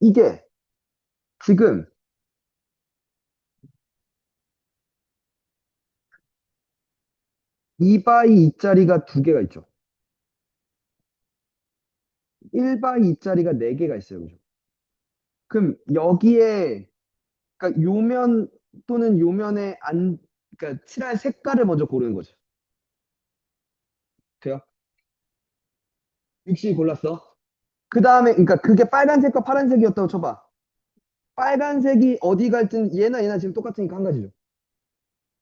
이게 지금 2바이 2짜리가 두 개가 있죠. 1바이 2짜리가 네 개가 있어요. 그죠? 그럼 여기에 그러니까 요면 또는 요면에 그러니까 칠할 색깔을 먼저 고르는 거죠. 돼요? 60 골랐어. 그 다음에, 그러니까 그게 빨간색과 파란색이었다고 쳐봐. 빨간색이 어디 갈든 얘나 지금 똑같으니까 한 가지죠.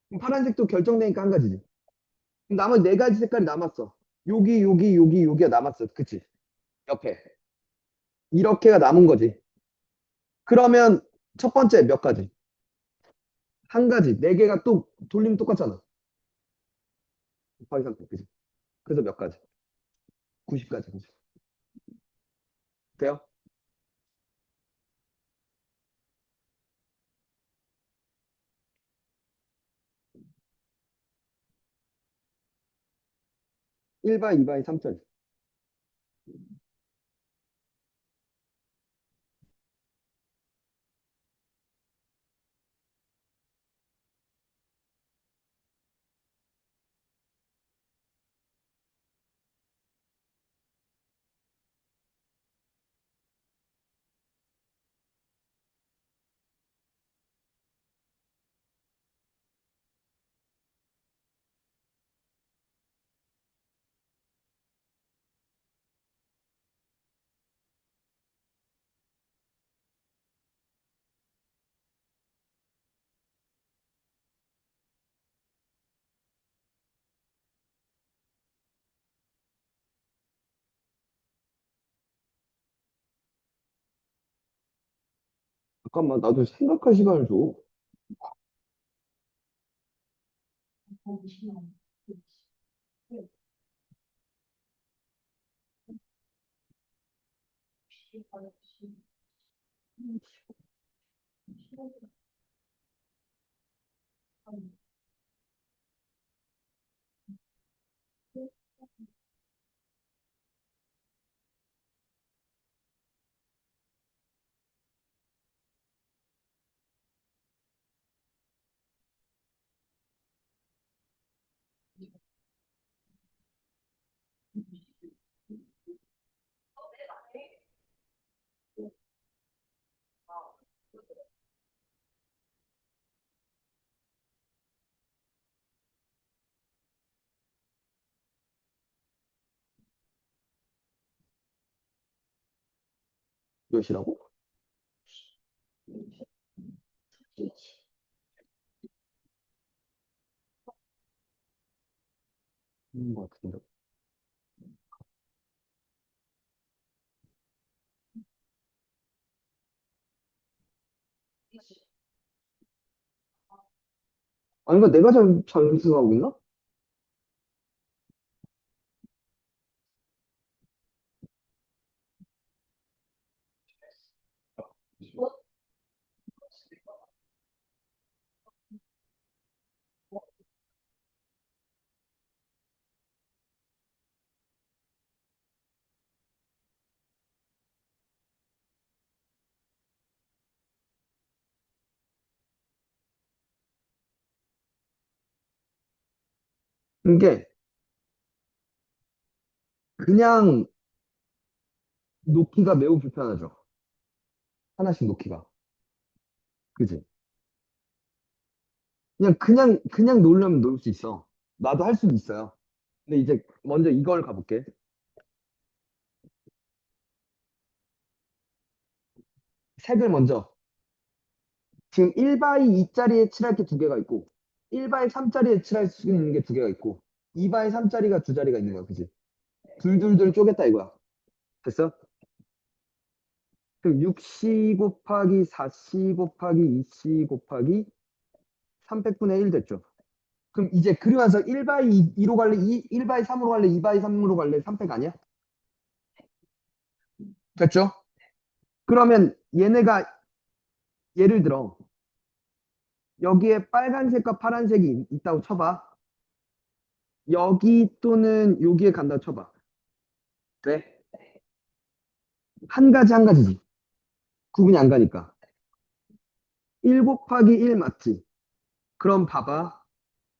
그럼 파란색도 결정되니까 한 가지지. 그럼 나머지 네 가지 색깔이 남았어. 여기가 남았어. 그치? 옆에. 이렇게가 남은 거지. 그러면 첫 번째 몇 가지? 한 가지. 네 개가 또 돌리면 똑같잖아. 곱하기 3 그지? 그래서 몇 가지? 90가지. 그지? 돼요? 1바이, 2바이, 3짜리. 잠깐만, 나도 생각할 시간을 줘. 몇이라고? 것 같은데. 아니, 그러니까 내가 잘못 생각하고 있나? 이게 그냥 놓기가 매우 불편하죠. 하나씩 놓기가. 그지? 그냥 놓으려면 놓을 수 있어. 나도 할 수도 있어요. 근데 이제 먼저 이걸 가볼게. 색을 먼저. 지금 1바이 2짜리에 칠할 게 두 개가 있고, 1바이 3짜리에 칠할 수 있는 게 두 개가 있고, 2바이 3짜리가 두 자리가 있는 거야. 그지? 둘둘둘 쪼갰다 이거야. 됐어? 그럼 6C 곱하기 4C 곱하기 2C 곱하기 300분의 1 됐죠? 그럼 이제 그리면서 1바이 2로 갈래? 1바이 3으로 갈래? 2바이 3으로 갈래? 300 아니야? 됐죠? 그러면 얘네가 예를 들어 여기에 빨간색과 파란색이 있다고 쳐봐. 여기 또는 여기에 간다고 쳐봐. 왜? 한 가지지. 구분이 안 가니까. 1 곱하기 1 맞지? 그럼 봐봐.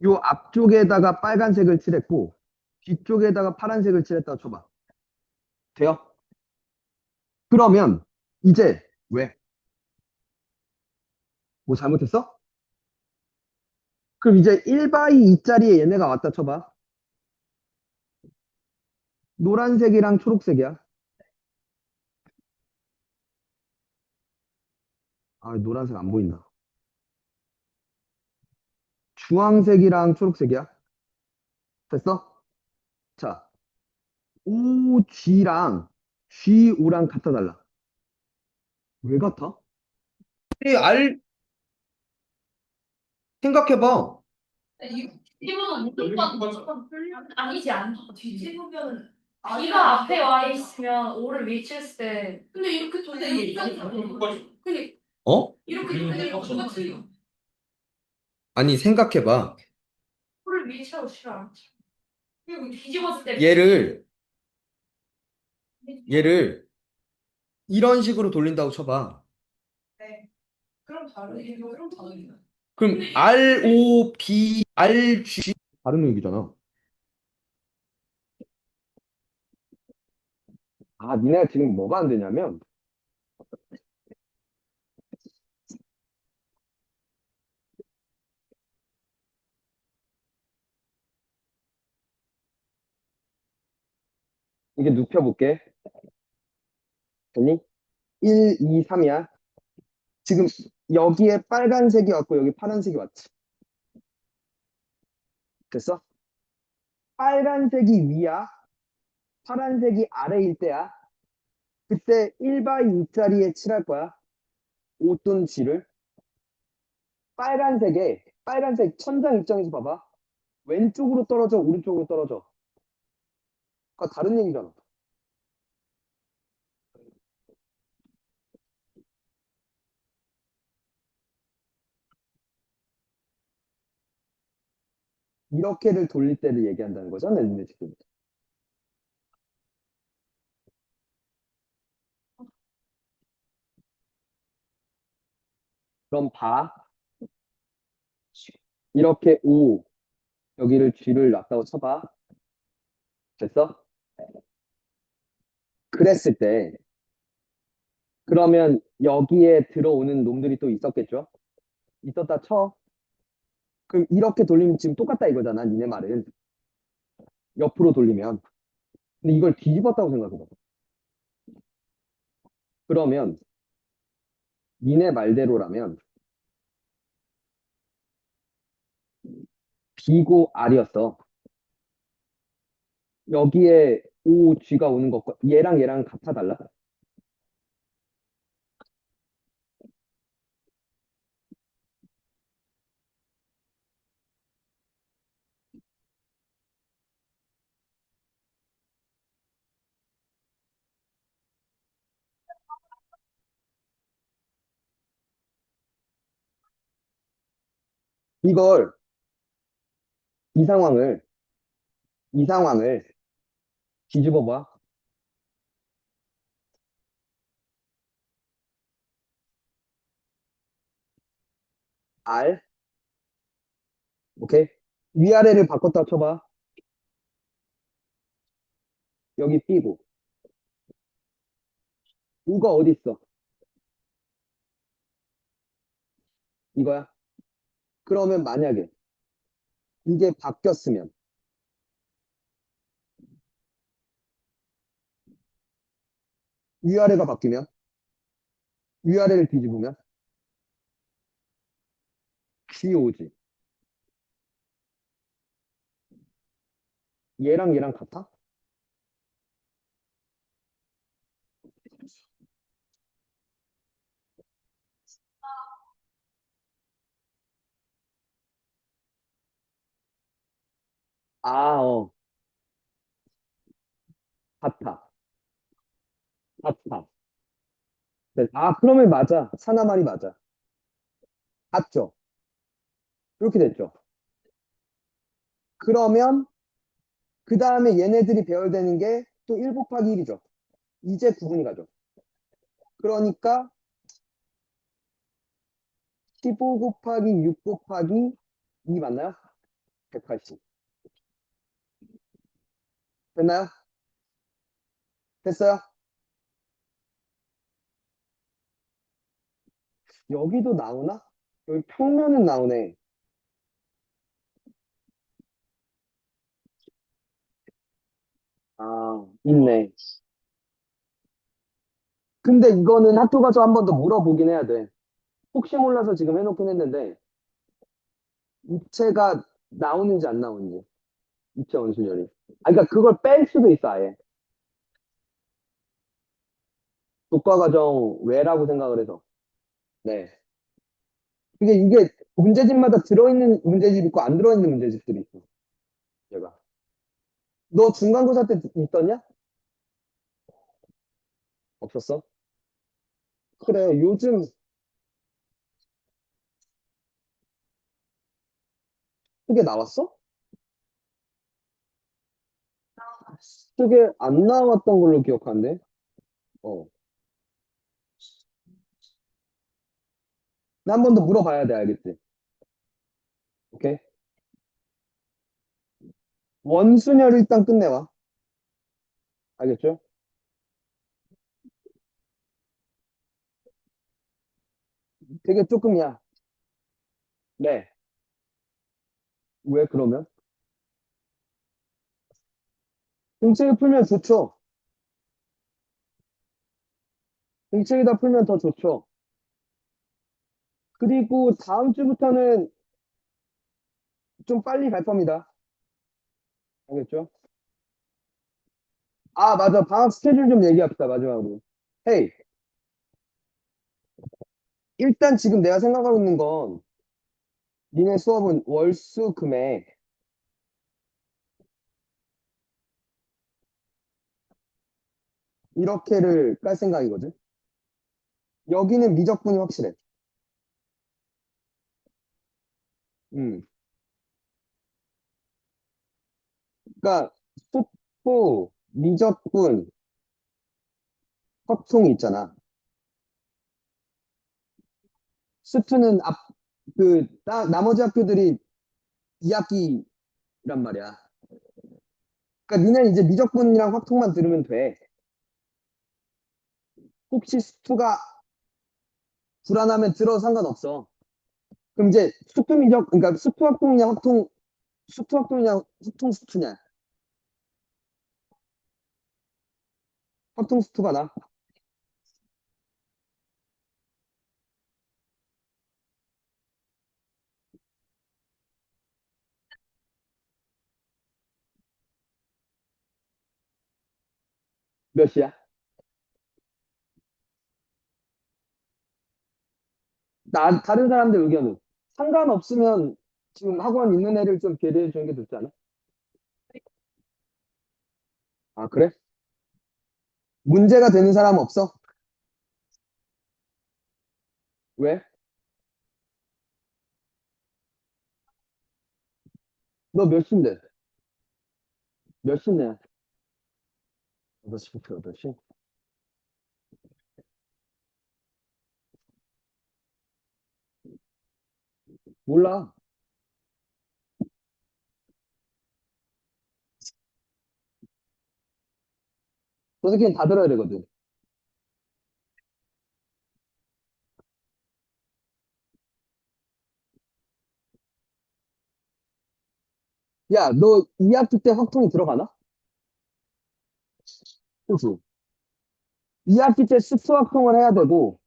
요 앞쪽에다가 빨간색을 칠했고 뒤쪽에다가 파란색을 칠했다고 쳐봐. 돼요? 그러면 이제 왜? 뭐 잘못했어? 그럼 이제 1바이 2짜리에 얘네가 왔다 쳐봐. 노란색이랑 초록색이야. 아, 노란색 안 보인다. 주황색이랑 초록색이야. 됐어? 자, OG랑 GO랑 같아 달라. 왜 같아? 생각해봐. 뒤집어도 무조건 아니지 않아. 뒤집으면 B가 앞에 와 있으면 O를 밀쳤을 때 근데 이렇게 근데 근데 어? 이렇게 똑같이 아니, 생각해봐. O를 밀쳐도 싫어. 그리고 뒤집었을 때 얘를 이런 식으로 돌린다고 쳐봐. 네. 그럼 다르지. 그럼 다르지. 그럼 ROB, RG 다른 얘기잖아. 아, 니네가 지금 뭐가 안 되냐면 이게 눕혀볼게. 됐니? 1, 2, 3이야. 지금 여기에 빨간색이 왔고 여기 파란색이 왔지. 됐어? 빨간색이 위야. 파란색이 아래일 때야. 그때 1바이 2짜리에 칠할 거야. 5 또는 G를. 빨간색 천장 입장에서 봐봐. 왼쪽으로 떨어져, 오른쪽으로 떨어져. 그거 다른 얘기잖아. 이렇게를 돌릴 때를 얘기한다는 거잖아, 니네 지금. 그럼 봐. 이렇게 O, 여기를 G를 놨다고 쳐봐. 됐어? 그랬을 때, 그러면 여기에 들어오는 놈들이 또 있었겠죠? 있었다 쳐. 그럼 이렇게 돌리면 지금 똑같다 이거잖아, 니네 말은. 옆으로 돌리면. 근데 이걸 뒤집었다고 생각해봐. 그러면 니네 말대로라면 B고 R이었어. 여기에 O, G가 오는 것과 얘랑 같아 달라? 이걸, 이 상황을, 이 상황을 뒤집어 봐. R, 오케이? 위아래를 바꿨다 쳐봐. 여기 B고. O가 어디 있어? 이거야? 그러면 만약에 이게 바뀌었으면, 위아래가 바뀌면, 위아래를 뒤집으면, G 오지. 얘랑 같아? 아, 같아. 같아. 네. 아, 그러면 맞아. 사나 말이 맞아. 같죠? 이렇게 됐죠? 그러면, 그 다음에 얘네들이 배열되는 게 또 1 곱하기 1이죠. 이제 구분이 가죠. 그러니까 15 곱하기 6 곱하기 2 맞나요? 180. 됐나요? 됐어요? 여기도 나오나? 여기 평면은 나오네. 아, 있네. 근데 이거는 학교 가서 한 번 더 물어보긴 해야 돼. 혹시 몰라서 지금 해놓긴 했는데, 입체가 나오는지 안 나오는지. 입체 원순열이. 아, 그러니까 그걸 뺄 수도 있어, 아예. 독과 과정 외라고 생각을 해서. 네. 이게 문제집마다 들어있는 문제집 있고 안 들어있는 문제집들이 있어. 얘가. 너 중간고사 때 있었냐? 없었어? 그래, 요즘 그게 나왔어? 그게 안 나왔던 걸로 기억하는데. 어. 나 한 번 더 물어봐야 돼, 알겠지? 오케이? 원순열 일단 끝내와. 알겠죠? 되게 조금이야. 네. 왜 그러면? 공책을 풀면 좋죠. 공책에다 풀면 더 좋죠. 그리고 다음 주부터는 좀 빨리 갈 겁니다. 알겠죠? 아, 맞아. 방학 스케줄 좀 얘기합시다, 마지막으로. 헤이, 일단 지금 내가 생각하고 있는 건, 니네 수업은 월, 수, 금에, 이렇게를 깔 생각이거든? 여기는 미적분이 확실해. 음. 그러니까, 숙부, 미적분, 허통이 있잖아. 수투는 나머지 학교들이 2학기란 말이야. 그러니까 니는 이제 미적분이랑 확통만 들으면 돼. 혹시 수투가 불안하면 들어 상관없어. 그럼 이제 수투 미적, 그러니까 수투 확통이냐, 수투 확통이냐, 확통 수투냐. 확통 수투가 나. 몇 시야? 다른 사람들 의견은? 상관없으면 지금 학원 있는 애를 좀 배려해 주는 게 좋지 않아? 아, 그래? 문제가 되는 사람 없어? 왜? 너 몇 시인데? 몇 시냐? 8시부터 8시? 몰라. 저 새끼는 다 들어야 되거든. 야, 너 2학기 때 확통이 들어가나? 그치? 2학기 때 수투 확통을 해야 되고,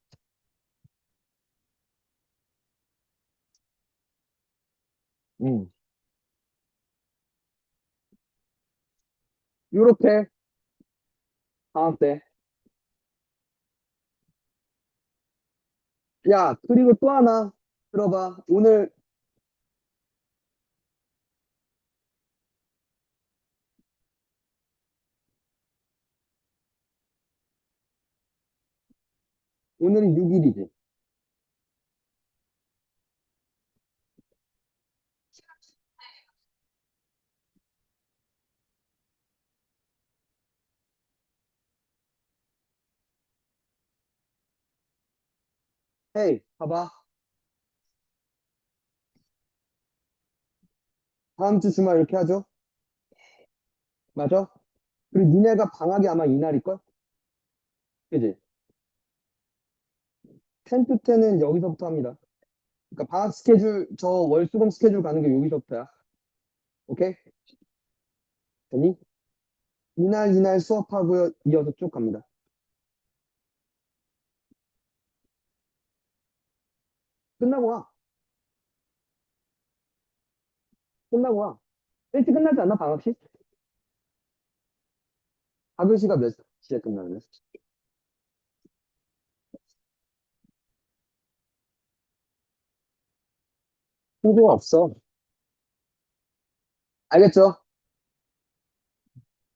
음, 요렇게, 방학 때. 야, 그리고 또 하나, 들어봐. 오늘은 6일이지. 헤이, 봐봐. 다음 주 주말 이렇게 하죠? 맞아? 그리고 니네가 방학이 아마 이날일걸? 그지? 10 to 10은 여기서부터 합니다. 그러니까 방학 스케줄, 저 월수금 스케줄 가는 게 여기서부터야. 오케이? 됐니? 이날 수업하고요. 이어서 쭉 갑니다. 끝나고 와. 끝나고 와. 일찍 끝나지 않나, 방학식? 학교시가 몇 시에 끝나는데? 친구가 없어. 알겠죠?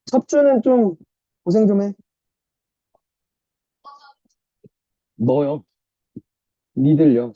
첫 주는 좀 고생 좀 해. 너요. 니들요.